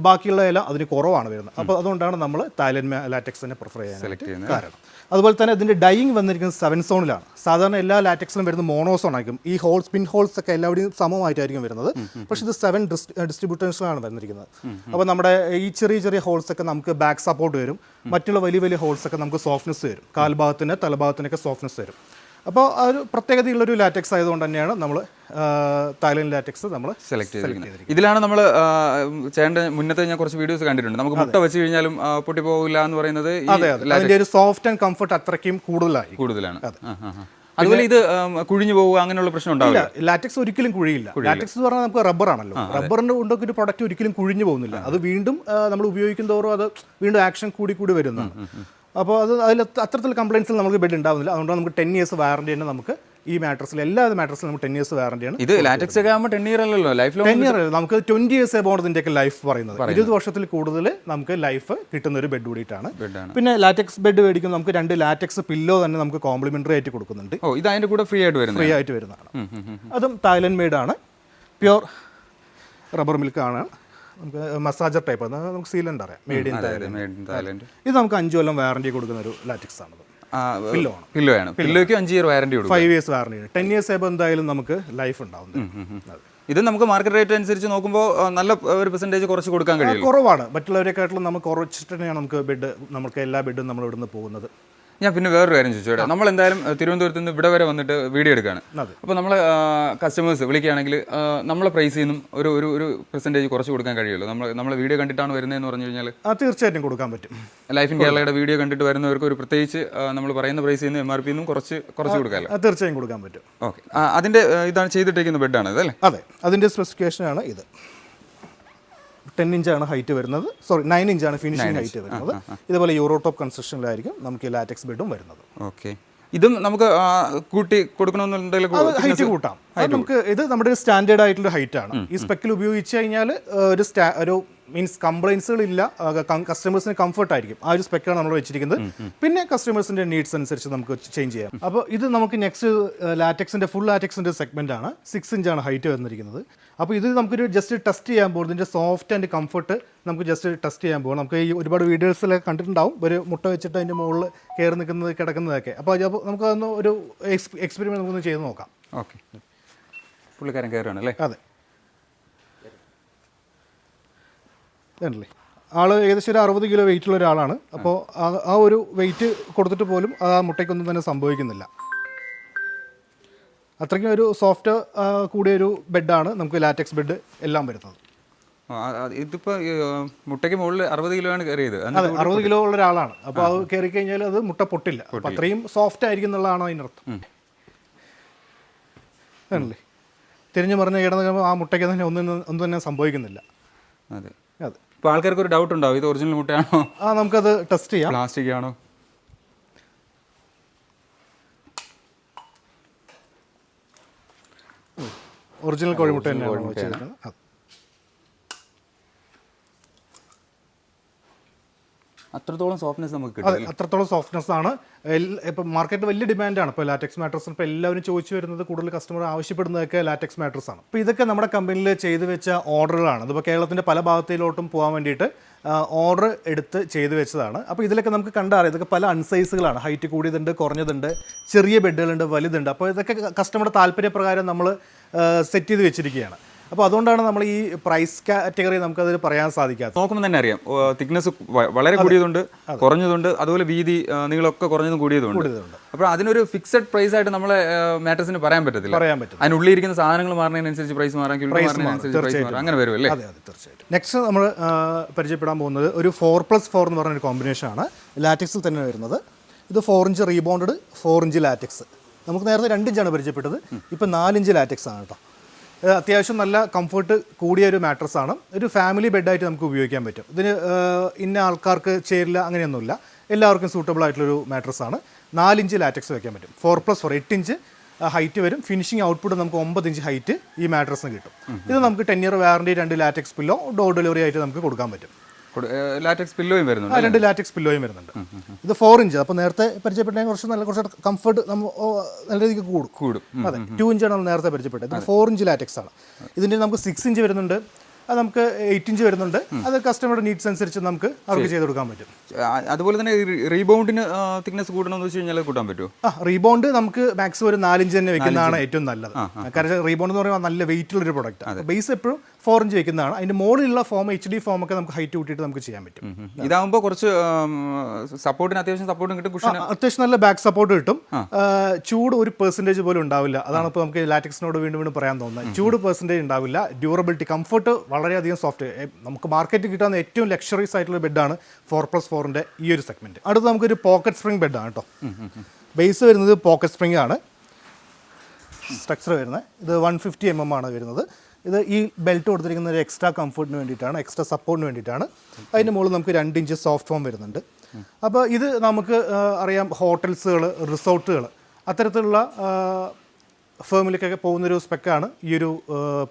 ബാക്കിയുള്ള എല്ലാം അതിന് കുറവാണ് വരുന്നത്. അപ്പോൾ അതുകൊണ്ടാണ് നമ്മൾ തായ്ലൻഡ് ലാറ്റക്സ് തന്നെ പ്രിഫർ ചെയ്യാൻ കാരണം. അതുപോലെ തന്നെ ഇതിൻ്റെ ഡൈയിങ് വന്നിരിക്കുന്നത് 7 സോണിലാണ്. സാധാരണ എല്ലാ ലാറ്റക്സിലും വരുന്നത് മോണോസോൺ ആയിരിക്കും. ഈ പിൻ ഹോൾസ് ഒക്കെ എല്ലാവരുടെയും സമമായിട്ടായിരിക്കും വരുന്നത്. പക്ഷേ ഇത് 7 ഡിസ്ട്രിബ്യൂട്ടേഴ്സിലാണ് വന്നിരിക്കുന്നത്. അപ്പോൾ നമ്മുടെ ഈ ചെറിയ ചെറിയ ഹോൾസ് ഒക്കെ നമുക്ക് ബാക്ക് സപ്പോർട്ട് വരും. മറ്റുള്ള വലിയ വലിയ ഹോൾസ് ഒക്കെ നമുക്ക് സോഫ്റ്റ്നെസ് വരും. കാൽഭാഗത്തിന് തലഭാഗത്തിനൊക്കെ സോഫ്റ്റ്നെസ് വരും. അപ്പോൾ ആ ഒരു പ്രത്യേകതയുള്ളൊരു ലാറ്റക്സ് ആയതുകൊണ്ട് തന്നെയാണ് നമ്മൾ തായ്ലൻഡ് ലാറ്റക്സ് നമ്മൾ സെലക്ട് ചെയ്തിരിക്കുന്നത്. ഇതിലാണ് നമ്മൾ ചെയ്യേണ്ട. മുന്നത്തെ ഞാൻ കുറച്ച് വീഡിയോസ് കണ്ടിട്ടുണ്ട്. നമുക്ക് മുട്ട വെച്ച് കഴിഞ്ഞാലും പൊട്ടി പോകില്ല എന്ന് പറയുന്നത് അതിന്റെ ഒരു സോഫ്റ്റ് ആൻഡ് കംഫർട്ട് അത്രയ്ക്കും കൂടുതലാണ്. അതുപോലെ ഇത് കുഴിഞ്ഞു പോകുക അങ്ങനെയുള്ള പ്രശ്നം ഉണ്ടാവില്ല. ലാറ്റക്സ് ഒരിക്കലും കുഴിയില്ല. ലാറ്റക്സ് എന്ന് പറഞ്ഞാൽ നമുക്ക് റബ്ബർ ആണല്ലോ. റബ്ബറിന്റെ കൊണ്ടൊക്കെ ഒരു പ്രൊഡക്റ്റ് ഒരിക്കലും കുഴിഞ്ഞു പോകുന്നില്ല. അത് വീണ്ടും നമ്മൾ ഉപയോഗിക്കും തോറും അത് വീണ്ടും ആക്ഷൻ കൂടി വരുന്നതാണ്. അപ്പോൾ അതിൽ അത്തരത്തിൽ കംപ്ലയിൻസിൽ നമുക്ക് ബെഡ് ഉണ്ടാവുന്നില്ല. അതുകൊണ്ടാണ് നമുക്ക് 10 years വാറണ്ടി തന്നെ നമുക്ക് ഈ മാട്രസിൽ എല്ലാ മാട്രസിലും നമുക്ക് 10 years വാറണ്ടിയാണ്. ഇത് ലാറ്റക്സ് ഒക്കെ ആകുമ്പോൾ 10 year അല്ലല്ലോ, ലൈഫ് ലോങ് 10 year നമുക്ക് 20 years എബോണ്ട് ഇതിൻ്റെയൊക്കെ ലൈഫ് പറയുന്നത്. 20 വർഷത്തിൽ കൂടുതൽ നമുക്ക് ലൈഫ് കിട്ടുന്ന ഒരു ബെഡ് കൂടിയിട്ടാണ്. പിന്നെ ലാറ്റക്സ് ബെഡ് മേടിക്കും നമുക്ക് 2 ലാറ്റക്സ് പില്ലോ തന്നെ നമുക്ക് കോംപ്ലിമെന്ററി ആയിട്ട് കൊടുക്കുന്നുണ്ട്. ഇത് അതിന്റെ കൂടെ ഫ്രീ ആയിട്ട് വരുന്നതാണ്. അതും തായ്ലൻഡ് മെയ്ഡ് ആണ്. പ്യുവർ റബ്ബർ മിൽക്ക് ആണ്. നമുക്ക് മസാജർ ടൈപ്പ് നമുക്ക് സീലൻഡ് അറിയാം, മെയ്ഡ് ഇൻ തായ്ലൻഡ്. ഇത് നമുക്ക് 5 കൊല്ലം വാറണ്ടി കൊടുക്കുന്ന ഒരു ലാറ്റക്സ് ആണ്. പില്ലോയ്ക്ക് 5 year വാറണ്ടി കൊടുക്കും. 5 years വാറണ്ടി. 10 years ആയപ്പോൾ എന്തായാലും നമുക്ക് ലൈഫ് ഉണ്ടാവും. ഇത് നമുക്ക് മാർക്കറ്റ് റേറ്റ് അനുസരിച്ച് നോക്കുമ്പോൾ നല്ല ഒരു പെർസെൻറ്റേജ് കുറച്ച് കൊടുക്കാൻ കഴിയും. കുറവാണ്. മറ്റുള്ളവരെക്കാട്ടിലും നമുക്ക് കുറച്ചിട്ട് തന്നെയാണ് നമുക്ക് ബെഡ്, നമുക്ക് എല്ലാ ബെഡും നമ്മൾ ഇവിടുന്ന് പോകുന്നത്. ഞാൻ പിന്നെ വേറൊരു കാര്യം ചോദിച്ചോട്ടെ. നമ്മൾ എന്തായാലും തിരുവനന്തപുരത്ത് നിന്ന് ഇവിടെ വരെ വന്നിട്ട് വീഡിയോ എടുക്കുകയാണ്. അപ്പോൾ നമ്മൾ കസ്റ്റമേഴ്സ് വിളിക്കുകയാണെങ്കിൽ നമ്മളെ പ്രൈസിൽ നിന്നും ഒരു പെർസെൻറ്റേജ് കുറച്ച് കൊടുക്കാൻ കഴിയുമല്ലോ? നമ്മൾ വീഡിയോ കണ്ടിട്ടാണ് വരുന്നതെന്ന് പറഞ്ഞു കഴിഞ്ഞാൽ തീർച്ചയായിട്ടും കൊടുക്കാൻ പറ്റും. ലൈഫ് ഇൻ കേരളയുടെ വീഡിയോ കണ്ടിട്ട് വരുന്നവർക്ക് ഒരു പ്രത്യേകിച്ച് നമ്മൾ പറയുന്ന പ്രൈസിൽ നിന്ന് MRP നിന്നും കുറച്ച് കൊടുക്കാമല്ലോ? തീർച്ചയായും കൊടുക്കാൻ പറ്റും. ഓക്കെ, അതിൻ്റെ ഇതാണ് ചെയ്തിട്ടിരിക്കുന്ന ബെഡാണ് ഇതല്ലേ? അതെ, അതിൻ്റെ സ്പെസിഫിക്കേഷനാണ് ഇത്. 10 ഇഞ്ചാണ് ഹൈറ്റ് വരുന്നത്. 9 ഇഞ്ചാണ് ഫിനിഷിംഗ് ഹൈറ്റ് വരുന്നത്. ഇതുപോലെ യൂറോടോപ്പ് കൺസ്ട്രക്ഷനിലായിരിക്കും നമുക്ക് ഈ ലാറ്റക്സ് ബെഡും വരുന്നത്. ഓക്കെ, ഇതും നമുക്ക് കൂട്ടി കൊടുക്കണമെന്നുണ്ടെങ്കിൽ ഹൈറ്റ് കൂട്ടാം. നമുക്ക് ഇത് നമ്മുടെ ഒരു സ്റ്റാൻഡേർഡ് ആയിട്ടുള്ള ഹൈറ്റ് ആണ്. ഈ സ്പെക്കിൽ ഉപയോഗിച്ച് കഴിഞ്ഞാൽ ഒരു മീൻസ് കംപ്ലയിൻസുകളില്ല, കസ്റ്റമേഴ്സിന് കംഫർട്ട് ആയിരിക്കും. ആ ഒരു സ്പെക്കാണ് നമ്മൾ വെച്ചിരിക്കുന്നത്. പിന്നെ കസ്റ്റമേഴ്സിന്റെ നീഡ്സ് അനുസരിച്ച് നമുക്ക് ചേഞ്ച് ചെയ്യാം. അപ്പോൾ ഇത് നമുക്ക് നെക്സ്റ്റ് ലാറ്റക്സിന്റെ ഫുൾ ലാറ്റക്സിന്റെ സെഗ്മെന്റ് ആണ്. 6 ഇഞ്ചാണ് ഹൈറ്റ് വന്നിരിക്കുന്നത്. അപ്പോൾ ഇത് നമുക്കൊരു ജസ്റ്റ് ടെസ്റ്റ് ചെയ്യാൻ പോകും. ഇതിന്റെ സോഫ്റ്റ് ആൻഡ് കംഫർട്ട് നമുക്ക് ജസ്റ്റ് ടെസ്റ്റ് ചെയ്യാൻ പോകും. നമുക്ക് ഈ ഒരുപാട് വീഡിയോസിലൊക്കെ കണ്ടിട്ടുണ്ടാവും, ഒരു മുട്ട വെച്ചിട്ട് അതിന്റെ മുകളിൽ കയറി നിൽക്കുന്നത് കിടക്കുന്നതൊക്കെ. അപ്പോൾ നമുക്കതൊന്ന് ഒരു എക്സ്പെരിമെന്റ് നമുക്കൊന്ന് ചെയ്ത് നോക്കാം. ഓക്കെ, പുള്ളിക്കാരൻ കയറുകയാണ് അല്ലേ? അതെ, ഇതല്ലേ ആൾ ഏകദേശം ഒരു 60 കിലോ വെയിറ്റുള്ള ഒരാളാണ്. അപ്പോൾ ആ ഒരു വെയിറ്റ് കൊടുത്തിട്ട് പോലും ആ മുട്ടയ്ക്കൊന്നും തന്നെ സംഭവിക്കുന്നില്ല. അത്രയ്ക്കും ഒരു സോഫ്റ്റ് കൂടിയൊരു ബെഡാണ് നമുക്ക് ലാറ്റക്സ് ബെഡ് എല്ലാം വരുന്നത്. ഇതിപ്പോൾ മുട്ടയ്ക്ക് മുകളിൽ 60 കിലോയാണ് കയറിയത്. അതെ, 60 കിലോ ഉള്ള ഒരാളാണ്. അപ്പോൾ അത് കയറി കഴിഞ്ഞാൽ അത് മുട്ട പൊട്ടില്ല. അപ്പോൾ അത്രയും സോഫ്റ്റ് ആയിരിക്കും എന്നുള്ളതാണ് അതിനർത്ഥം. ആണല്ലേ, തിരിഞ്ഞു പറഞ്ഞ് കിടന്ന് ആ മുട്ടയ്ക്ക് തന്നെ ഒന്നും തന്നെ സംഭവിക്കുന്നില്ല. അതെ അതെ. ഇപ്പോൾ ആൾക്കാർക്ക് ഒരു ഡൗട്ട് ഉണ്ടാവും, ഇത് ഒറിജിനൽ മുട്ടയാണോ? നമുക്കത് ടെസ്റ്റ് ചെയ്യാം. പ്ലാസ്റ്റിക് ആണോ? ഒറിജിനൽ കോഴിമുട്ട തന്നെയാണ് വെച്ചിരിക്കുന്നത്. അത്രത്തോളം സോഫ്റ്റ്നെസ് നമുക്ക് അതെ, കിട്ടും. അത്രത്തോളം സോഫ്റ്റ്നെസ് ആണ്. ഇപ്പം മാർക്കറ്റ് വലിയ ഡിമാൻഡാണ് ഇപ്പോൾ ലാറ്റക്സ് മാട്രസിന്. ഇപ്പോൾ എല്ലാവരും ചോദിച്ചു വരുന്നത്, കൂടുതൽ കസ്റ്റമർ ആവശ്യപ്പെടുന്നതൊക്കെ ലാറ്റക്സ് മാട്രസ് ആണ്. അപ്പോൾ ഇതൊക്കെ നമ്മുടെ കമ്പനിയിൽ ചെയ്തു വെച്ച ഓർഡറുകളാണ്. ഇതിപ്പോൾ കേരളത്തിൻ്റെ പല ഭാഗത്തിലോട്ടും പോകാൻ വേണ്ടിയിട്ട് ഓർഡർ എടുത്ത് ചെയ്തു വെച്ചതാണ്. അപ്പോൾ ഇതിലൊക്കെ നമുക്ക് കണ്ടറിയാം, ഇതൊക്കെ പല അൺസൈസുകളാണ്. ഹൈറ്റ് കൂടിയതുണ്ട്, കുറഞ്ഞതുണ്ട്, ചെറിയ ബെഡുകളുണ്ട്, വലുതുണ്ട്. അപ്പോൾ ഇതൊക്കെ കസ്റ്റമറുടെ താല്പര്യപ്രകാരം നമ്മൾ സെറ്റ് ചെയ്ത് വെച്ചിരിക്കുകയാണ്. അപ്പോൾ അതുകൊണ്ടാണ് നമ്മൾ ഈ പ്രൈസ് കാറ്റഗറി നമുക്കതിൽ പറയാൻ സാധിക്കാത്തത്. നോക്കുമ്പോൾ തന്നെ അറിയാം, തിക്നെസ് വളരെ കൂടിയതുണ്ട്, കുറഞ്ഞതുണ്ട്, അതുപോലെ വീതി നീളമൊക്കെ കുറഞ്ഞതും കൂടിയതുണ്ട്. അപ്പോൾ അതിനൊരു ഫിക്സഡ് പ്രൈസ് ആയിട്ട് നമ്മളെ മാട്രസിന് പറയാൻ പറ്റില്ല. അതിനുള്ളിൽ ഇരിക്കുന്ന സാധനങ്ങൾ മാറുന്നതിനനുസരിച്ച് പ്രൈസ് മാറാം, മാറുന്നതിനനുസരിച്ച് പ്രൈസ് മാറാം, അങ്ങനെ വരും അല്ലേ? അതെ അതെ, തീർച്ചയായിട്ടും. നെക്സ്റ്റ് നമ്മൾ പരിചയപ്പെടാൻ പോകുന്നത് ഒരു 4+4 എന്ന് പറഞ്ഞൊരു കോമ്പിനേഷനാണ്. ലാറ്റക്സിൽ തന്നെ വരുന്നത്. ഇത് 4 ഇഞ്ച് റീബോണ്ടഡ്, 4 ഇഞ്ച് ലാറ്റക്സ്. നമുക്ക് നേരത്തെ 2 ഇഞ്ചാണ് പരിചയപ്പെട്ടത്, ഇപ്പോൾ 4 ഇഞ്ച് ലാറ്റക്സ് ആണ് കേട്ടോ. അത്യാവശ്യം നല്ല കംഫർട്ട് കൂടിയ ഒരു മാട്രസ്സാണ്. ഒരു ഫാമിലി ബെഡായിട്ട് നമുക്ക് ഉപയോഗിക്കാൻ പറ്റും. ഇതിന് ഇന്ന ആൾക്കാർക്ക് ചേരില്ല അങ്ങനെയൊന്നുമില്ല, എല്ലാവർക്കും സൂട്ടബിൾ ആയിട്ടുള്ളൊരു മാട്രസ്സാണ്. 4 ഇഞ്ച് ലാറ്റക്സ് വയ്ക്കാൻ പറ്റും. 4+4 8 ഇഞ്ച് ഹൈറ്റ് വരും. ഫിനിഷിംഗ് ഔട്ട്പുട്ട് നമുക്ക് 9 ഇഞ്ച് ഹൈറ്റ് ഈ മാട്രസിന് കിട്ടും. ഇത് നമുക്ക് 10 year warranty, 2 latex pillow door delivery ആയിട്ട് നമുക്ക് കൊടുക്കാൻ പറ്റും. ലാറ്റക്സ് പില്ലോയും വരുന്നുണ്ട്. 2 ലാറ്റക്സ് പില്ലോയും വരുന്നുണ്ട്. ഇത് 4 ഇഞ്ച്. അപ്പോൾ നേരത്തെ പരിചയപ്പെട്ടതിന് കുറച്ച് കംഫർട്ട് നല്ല രീതിക്ക് കൂടും. അതെ, 2 ഇഞ്ചാണ് നമ്മൾ നേരത്തെ പരിചയപ്പെട്ടത്. ഇത് 4 ഇഞ്ച് ലാറ്റക്സ് ആണ്. ഇതിൻ്റെ നമുക്ക് 6 ഇഞ്ച് വരുന്നുണ്ട്, അത് നമുക്ക് 8 ഇഞ്ച് വരുന്നുണ്ട്. അത് കസ്റ്റമറുടെ നീഡ്സ് അനുസരിച്ച് നമുക്ക് അവർക്ക് ചെയ്ത് കൊടുക്കാൻ പറ്റും. അതുപോലെ തന്നെ റീബൗണ്ടിന് തിക്നെസ് കൂട്ടണമെന്ന് വെച്ച് കഴിഞ്ഞാൽ കൂട്ടാൻ പറ്റുമോ? റീബൗണ്ട് നമുക്ക് മാക്സിമം ഒരു 4 ഇഞ്ച് തന്നെ വെക്കുന്നതാണ് ഏറ്റവും നല്ലത്. കാരണം റീബൗണ്ട് എന്ന് പറയുമ്പോൾ നല്ല വെയിറ്റ് ഉള്ളൊരു പ്രൊഡക്റ്റ്. ബേസ് എപ്പോഴും 4 ഇഞ്ച് വെക്കുന്നതാണ്. അതിൻ്റെ മുകളിലുള്ള ഫോം HD ഫോം ഒക്കെ നമുക്ക് ഹൈറ്റ് കൂട്ടിയിട്ട് നമുക്ക് ചെയ്യാൻ പറ്റും. ഇതാകുമ്പോൾ കുറച്ച് സപ്പോർട്ടിന് അത്യാവശ്യം കിട്ടും. അത്യാവശ്യം നല്ല ബാക്ക് സപ്പോർട്ട് കിട്ടും. ചൂട് ഒരു പെർസെൻറ്റേജ് പോലും ഉണ്ടാവില്ല. അതാണ് ഇപ്പോൾ നമുക്ക് ലാറ്റക്സിനോട് വീണ്ടും പറയാൻ തോന്നുന്നത്. ചൂട് പെർസെൻറ്റേജ് ഉണ്ടാവില്ല. ഡ്യൂറബിലിറ്റി, കംഫർട്ട് വളരെയധികം സോഫ്റ്റ്. നമുക്ക് മാർക്കറ്റിൽ കിട്ടാവുന്ന ഏറ്റവും ലക്ഷറീസ് ആയിട്ടുള്ള ബെഡാണ് 4+4ൻ്റെ ഈ ഒരു സെഗ്മെൻറ്റ്. അടുത്ത് നമുക്കൊരു പോക്കറ്റ് സ്പ്രിംഗ് ബെഡാണ് കേട്ടോ. ബേസ് വരുന്നത് പോക്കറ്റ് സ്പ്രിംഗ് ആണ്. സ്ട്രക്ചർ വരുന്നത് ഇത് 150 mm ആണ് വരുന്നത്. ഇത് ഈ ബെൽറ്റ് കൊടുത്തിരിക്കുന്ന ഒരു എക്സ്ട്രാ കംഫർട്ടിന് വേണ്ടിയിട്ടാണ്, എക്സ്ട്രാ സപ്പോർട്ടിന് വേണ്ടിയിട്ടാണ്. അതിൻ്റെ മുകളിൽ നമുക്ക് 2 ഇഞ്ച് സോഫ്റ്റ് ഫോം വരുന്നുണ്ട്. അപ്പോൾ ഇത് നമുക്ക് അറിയാം, ഹോട്ടൽസുകൾ, റിസോർട്ടുകൾ, അത്തരത്തിലുള്ള ഫേമിലേക്കൊക്കെ പോകുന്നൊരു സ്പെക്കാണ് ഈ ഒരു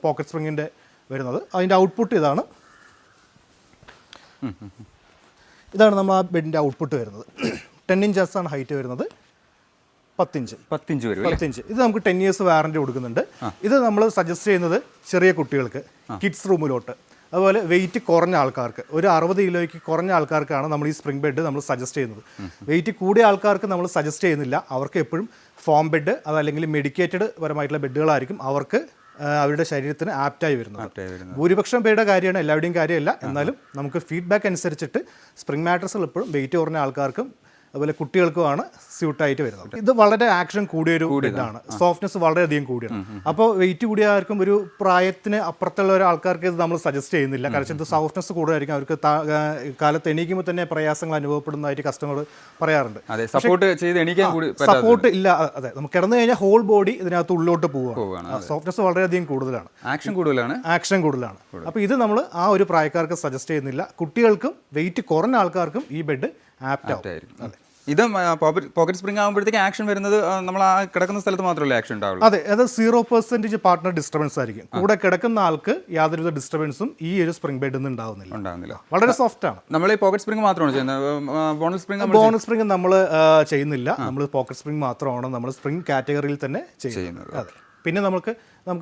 പോക്കറ്റ് സ്പ്രിങ്ങിൻ്റെ വരുന്നത്. അതിൻ്റെ ഔട്ട്പുട്ട് ഇതാണ് നമ്മൾ ആ ബെഡിൻ്റെ ഔട്ട്പുട്ട് വരുന്നത്. 10 ഇഞ്ചസാണ് ഹൈറ്റ് വരുന്നത്. 10 ഇഞ്ച് വരും. ഇത് നമുക്ക് 10 ഇയേഴ്സ് വാറണ്ടി കൊടുക്കുന്നുണ്ട്. ഇത് നമ്മൾ സജസ്റ്റ് ചെയ്യുന്നത് ചെറിയ കുട്ടികൾക്ക്, കിഡ്സ് റൂമിലോട്ട്, അതുപോലെ വെയിറ്റ് കുറഞ്ഞ ആൾക്കാർക്ക്, ഒരു 60 കിലോയ്ക്ക് കുറഞ്ഞ ആൾക്കാർക്കാണ് നമ്മൾ ഈ സ്പ്രിംഗ് ബെഡ് നമ്മൾ സജസ്റ്റ് ചെയ്യുന്നത്. വെയിറ്റ് കൂടിയ ആൾക്കാർക്ക് നമ്മൾ സജസ്റ്റ് ചെയ്യുന്നില്ല. അവർക്ക് എപ്പോഴും ഫോം ബെഡ് അതല്ലെങ്കിൽ മെഡിക്കേറ്റഡ് പരമായിട്ടുള്ള ബെഡുകളായിരിക്കും അവർക്ക് അവരുടെ ശരീരത്തിന് ആപ്റ്റായി വരുന്നത്. ഭൂരിപക്ഷം പേരുടെ കാര്യമാണ്, എല്ലാവരുടെയും കാര്യമല്ല. എന്നാലും നമുക്ക് ഫീഡ്ബാക്ക് അനുസരിച്ചിട്ട് സ്പ്രിംഗ് മാട്രസുകൾ എപ്പോഴും വെയിറ്റ് കുറഞ്ഞ ആൾക്കാർക്കും അതുപോലെ കുട്ടികൾക്കുമാണ് സ്യൂട്ടായിട്ട് വരുന്നത്. ഇത് വളരെ ആക്ഷൻ കൂടിയൊരു ബെഡാണ്. സോഫ്റ്റ്നെസ് വളരെയധികം കൂടിയാണ്. അപ്പോൾ വെയിറ്റ് കൂടിയ ആർക്കും ഒരു പ്രായത്തിന് അപ്പുറത്തുള്ള ഒരാൾക്കാർക്ക് ഇത് നമ്മൾ സജസ്റ്റ് ചെയ്യുന്നില്ല. കാരണം ഇത് സോഫ്റ്റ്നെസ് കൂടുതലായിരിക്കും. അവർക്ക് കാലത്ത് എണീക്കുമ്പോൾ തന്നെ പ്രയാസങ്ങൾ അനുഭവപ്പെടുന്നതായിട്ട് കസ്റ്റമർ പറയാറുണ്ട്. സപ്പോർട്ട് ഇല്ല. അതെ, നമുക്ക് കിടന്നു കഴിഞ്ഞാൽ ഹോൾ ബോഡി ഇതിനകത്ത് ഉള്ളിലോട്ട് പോവുകയാണ്. സോഫ്റ്റ്നെസ് വളരെയധികം കൂടുതലാണ്, ആക്ഷൻ കൂടുതലാണ്. അപ്പോൾ ഇത് നമ്മൾ ആ ഒരു പ്രായക്കാർക്ക് സജസ്റ്റ് ചെയ്യുന്നില്ല. കുട്ടികൾക്കും വെയിറ്റ് കുറഞ്ഞ ആൾക്കാർക്കും ഈ ബെഡ് ആപ്റ്റായിരിക്കും. അതെ, ഇത് പോക്കറ്റ് സ്പ്രിംഗ് ആകുമ്പോഴത്തേക്ക് ആക്ഷൻ വരുന്നത് നമ്മൾ ആ കിടക്കുന്ന സ്ഥലത്ത് മാത്രമല്ലേ ആക്ഷൻ ഉണ്ടാവുള്ളൂ? അതെ, അത് 0% പാർട്ട്ണർ ഡിസ്റ്റർബൻസ് ആയിരിക്കും. കൂടെ കിടക്കുന്ന ആൾക്ക് യാതൊരുവിധ ഡിസ്റ്റർബൻസും ഈ ഒരു സ്പ്രിംഗ് ബെഡിൽ നിന്ന് ഉണ്ടാവുന്നില്ല. വളരെ സോഫ്റ്റ് ആണ്. നമ്മൾ ഈ പോക്കറ്റ് സ്പ്രിംഗ് മാത്രമാണ് ചെയ്യുന്നത്, ബോണസ് സ്പ്രിംഗ് നമ്മൾ ചെയ്യുന്നില്ല. നമ്മൾ പോക്കറ്റ് സ്പ്രിംഗ് മാത്രമാണ് നമ്മൾ സ്പ്രിംഗ് കാറ്റഗറിയിൽ തന്നെ ചെയ്യുന്നത്. അതെ, പിന്നെ നമുക്ക്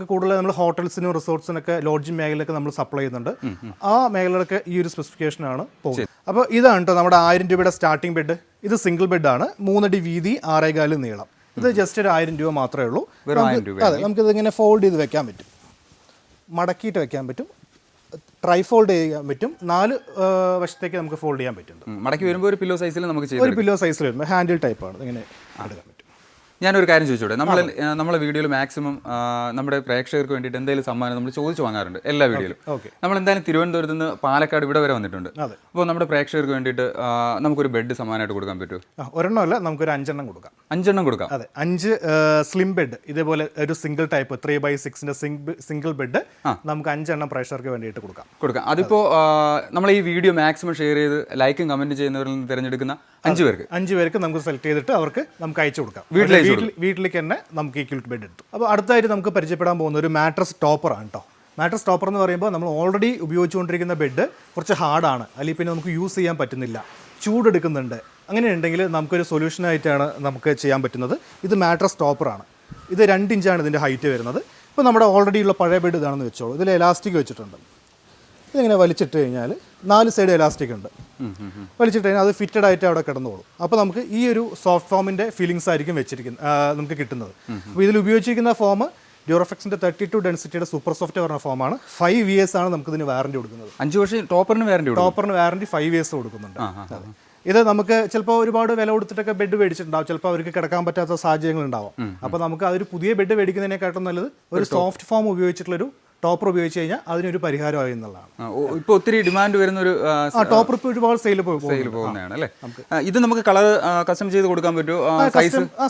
കൂടുതൽ നമ്മൾ ഹോട്ടൽസിനും റിസോർട്ട്സിനൊക്കെ ലോഡ്ജിങ് മേഖലയിലൊക്കെ നമ്മൾ സപ്ലൈ ചെയ്യുന്നുണ്ട്. ആ മേഖലകളൊക്കെ ഈ ഒരു സ്പെസിഫിക്കേഷനാണ് പോകുന്നത്. അപ്പോൾ ഇതാണ് കേട്ടോ നമ്മുടെ 1000 രൂപയുടെ സ്റ്റാർട്ടിംഗ് ബെഡ്. ഇത് സിംഗിൾ ബെഡാണ്, 3 അടി വീതി, 6.25 നീളം. ഇത് ജസ്റ്റ് ഒരു 1000 രൂപ മാത്രമേ ഉള്ളൂ. അതെ, നമുക്കിത് ഇങ്ങനെ ഫോൾഡ് ചെയ്ത് വെക്കാൻ പറ്റും, മടക്കിയിട്ട് വെക്കാൻ പറ്റും, ട്രൈ ഫോൾഡ് ചെയ്യാൻ പറ്റും. 4 വശത്തേക്ക് നമുക്ക് ഫോൾഡ് ചെയ്യാൻ പറ്റും. മടക്കി വരുമ്പോൾ ഒരു പില്ലോ സൈസിൽ നമുക്ക് ഒരു പില്ലോ സൈസിൽ വരുമ്പോൾ ഹാൻഡിൽ ടൈപ്പാണ്, ഇങ്ങനെ എടുക്കാൻ പറ്റും. ഞാനൊരു കാര്യം ചോദിച്ചോട്ടെ, നമ്മളെ വീഡിയോയിൽ മാക്സിമം നമ്മുടെ പ്രേക്ഷകർക്ക് വേണ്ടിയിട്ട് എന്തെങ്കിലും സമ്മാനം നമ്മൾ ചോദിച്ചു വാങ്ങാറുണ്ട് എല്ലാ വീഡിയോയിലും. നമ്മൾ എന്തായാലും തിരുവനന്തപുരത്ത് നിന്ന് പാലക്കാട് ഇവിടെ വരെ വന്നിട്ടുണ്ട്. അപ്പോൾ നമ്മുടെ പ്രേക്ഷകർക്ക് വേണ്ടിയിട്ട് നമുക്കൊരു ബെഡ് സമ്മാനമായിട്ട് കൊടുക്കാൻ പറ്റുമോ? ഒരെണ്ണമല്ല, നമുക്കൊരു 5 എണ്ണം കൊടുക്കാം. 5 എണ്ണം കൊടുക്കാം. അതെ, 5 സ്ലിം ബെഡ്, ഇതേപോലെ ഒരു single type 3x6 single bed നമുക്ക് 5 എണ്ണം പ്രേക്ഷകർക്ക് വേണ്ടിയിട്ട് കൊടുക്കാം. അതിപ്പോൾ നമ്മൾ ഈ വീഡിയോ മാക്സിമം ഷെയർ ചെയ്ത് ലൈക്കും കമന്റ് ചെയ്യുന്നവരിൽ നിന്ന് തിരഞ്ഞെടുക്കുന്ന 5 പേർക്ക് നമുക്ക് സെലക്ട് ചെയ്തിട്ട് അവർക്ക് നമുക്ക് അയച്ചു കൊടുക്കാം. വീട്ടിലേക്ക് തന്നെ നമുക്ക് ഈ ക്വിൽറ്റ് ബെഡ് എടുത്തു. അപ്പോൾ അടുത്തായിട്ട് നമുക്ക് പരിചയപ്പെടാൻ പോകുന്ന ഒരു മാട്രസ് ടോപ്പറാണ് കേട്ടോ. മാട്രസ് ടോപ്പർ എന്ന് പറയുമ്പോൾ നമ്മൾ ഓൾറെഡി ഉപയോഗിച്ചുകൊണ്ടിരിക്കുന്ന ബെഡ് കുറച്ച് ഹാർഡാണ്, അല്ലെങ്കിൽ പിന്നെ നമുക്ക് യൂസ് ചെയ്യാൻ പറ്റുന്നില്ല, ചൂടെടുക്കുന്നുണ്ട്. അങ്ങനെ ഉണ്ടെങ്കിൽ നമുക്കൊരു സൊല്യൂഷനായിട്ടാണ് നമുക്ക് ചെയ്യാൻ പറ്റുന്നത്. ഇത് മാട്രസ് ടോപ്പറാണ്. ഇത് 2 ഇഞ്ചാണ് ഇതിൻ്റെ ഹൈറ്റ് വരുന്നത്. ഇപ്പോൾ നമ്മുടെ ഓൾറെഡി ഉള്ള പഴയ ബെഡ് ഇതാണെന്ന് വെച്ചോളൂ. ഇതിൽ എലാസ്റ്റിക് വെച്ചിട്ടുണ്ട്. ഇതിങ്ങനെ വലിച്ചിട്ട് കഴിഞ്ഞാൽ 4 സൈഡ് എലാസ്റ്റിക് ഉണ്ട്. വലിച്ചിട്ട് കഴിഞ്ഞാൽ അത് ഫിറ്റഡ് ആയിട്ട് അവിടെ കിടന്നോളും. അപ്പോൾ നമുക്ക് ഈ ഒരു സോഫ്റ്റ് ഫോമിൻ്റെ ഫീലിങ്സ് ആയിരിക്കും നമുക്ക് കിട്ടുന്നത്. അപ്പോൾ ഇതിൽ ഉപയോഗിച്ചിരിക്കുന്ന ഫോം ഡ്യൂറഫെക്സിൻ്റെ 32 ഡെൻസിറ്റിയുടെ സൂപ്പർ സോഫ്റ്റ് പറഞ്ഞ ഫോമാണ്. 5 years ആണ് നമുക്ക് ഇതിന് വാറണ്ടി കൊടുക്കുന്നത്. 5 വർഷം ടോപ്പറിന് വാറണ്ടി 5 years കൊടുക്കുന്നുണ്ട്. ഇത് നമുക്ക് ചിലപ്പോൾ ഒരുപാട് വില കൊടുത്തിട്ടൊക്കെ ബെഡ് മേടിച്ചിട്ടുണ്ടാവും, ചിലപ്പോൾ അവർക്ക് കിടക്കാൻ പറ്റാത്ത സാഹചര്യങ്ങൾ ഉണ്ടാവും. അപ്പോൾ നമുക്ക് അതൊരു പുതിയ ബെഡ് മേടിക്കുന്നതിനെക്കാട്ടും നല്ലത് ഒരു സോഫ്റ്റ് ഫോം ഉപയോഗിച്ചിട്ടുള്ളൊരു ടോപ്പർ ഉപയോഗിച്ച് കഴിഞ്ഞാൽ അതിനൊരു പരിഹാരമായി എന്നുള്ളതാണ്. ഇപ്പോൾ ഒത്തിരി ഡിമാൻഡ് വരുന്ന ഒരു ടോപ്പർ ഇപ്പോൾ ഒരുപാട് സെയിൽ പോകുന്നതാണ് അല്ലേ? ഇത് നമുക്ക് കളർ കസ്റ്റം ചെയ്ത് കൊടുക്കാൻ പറ്റുമോ?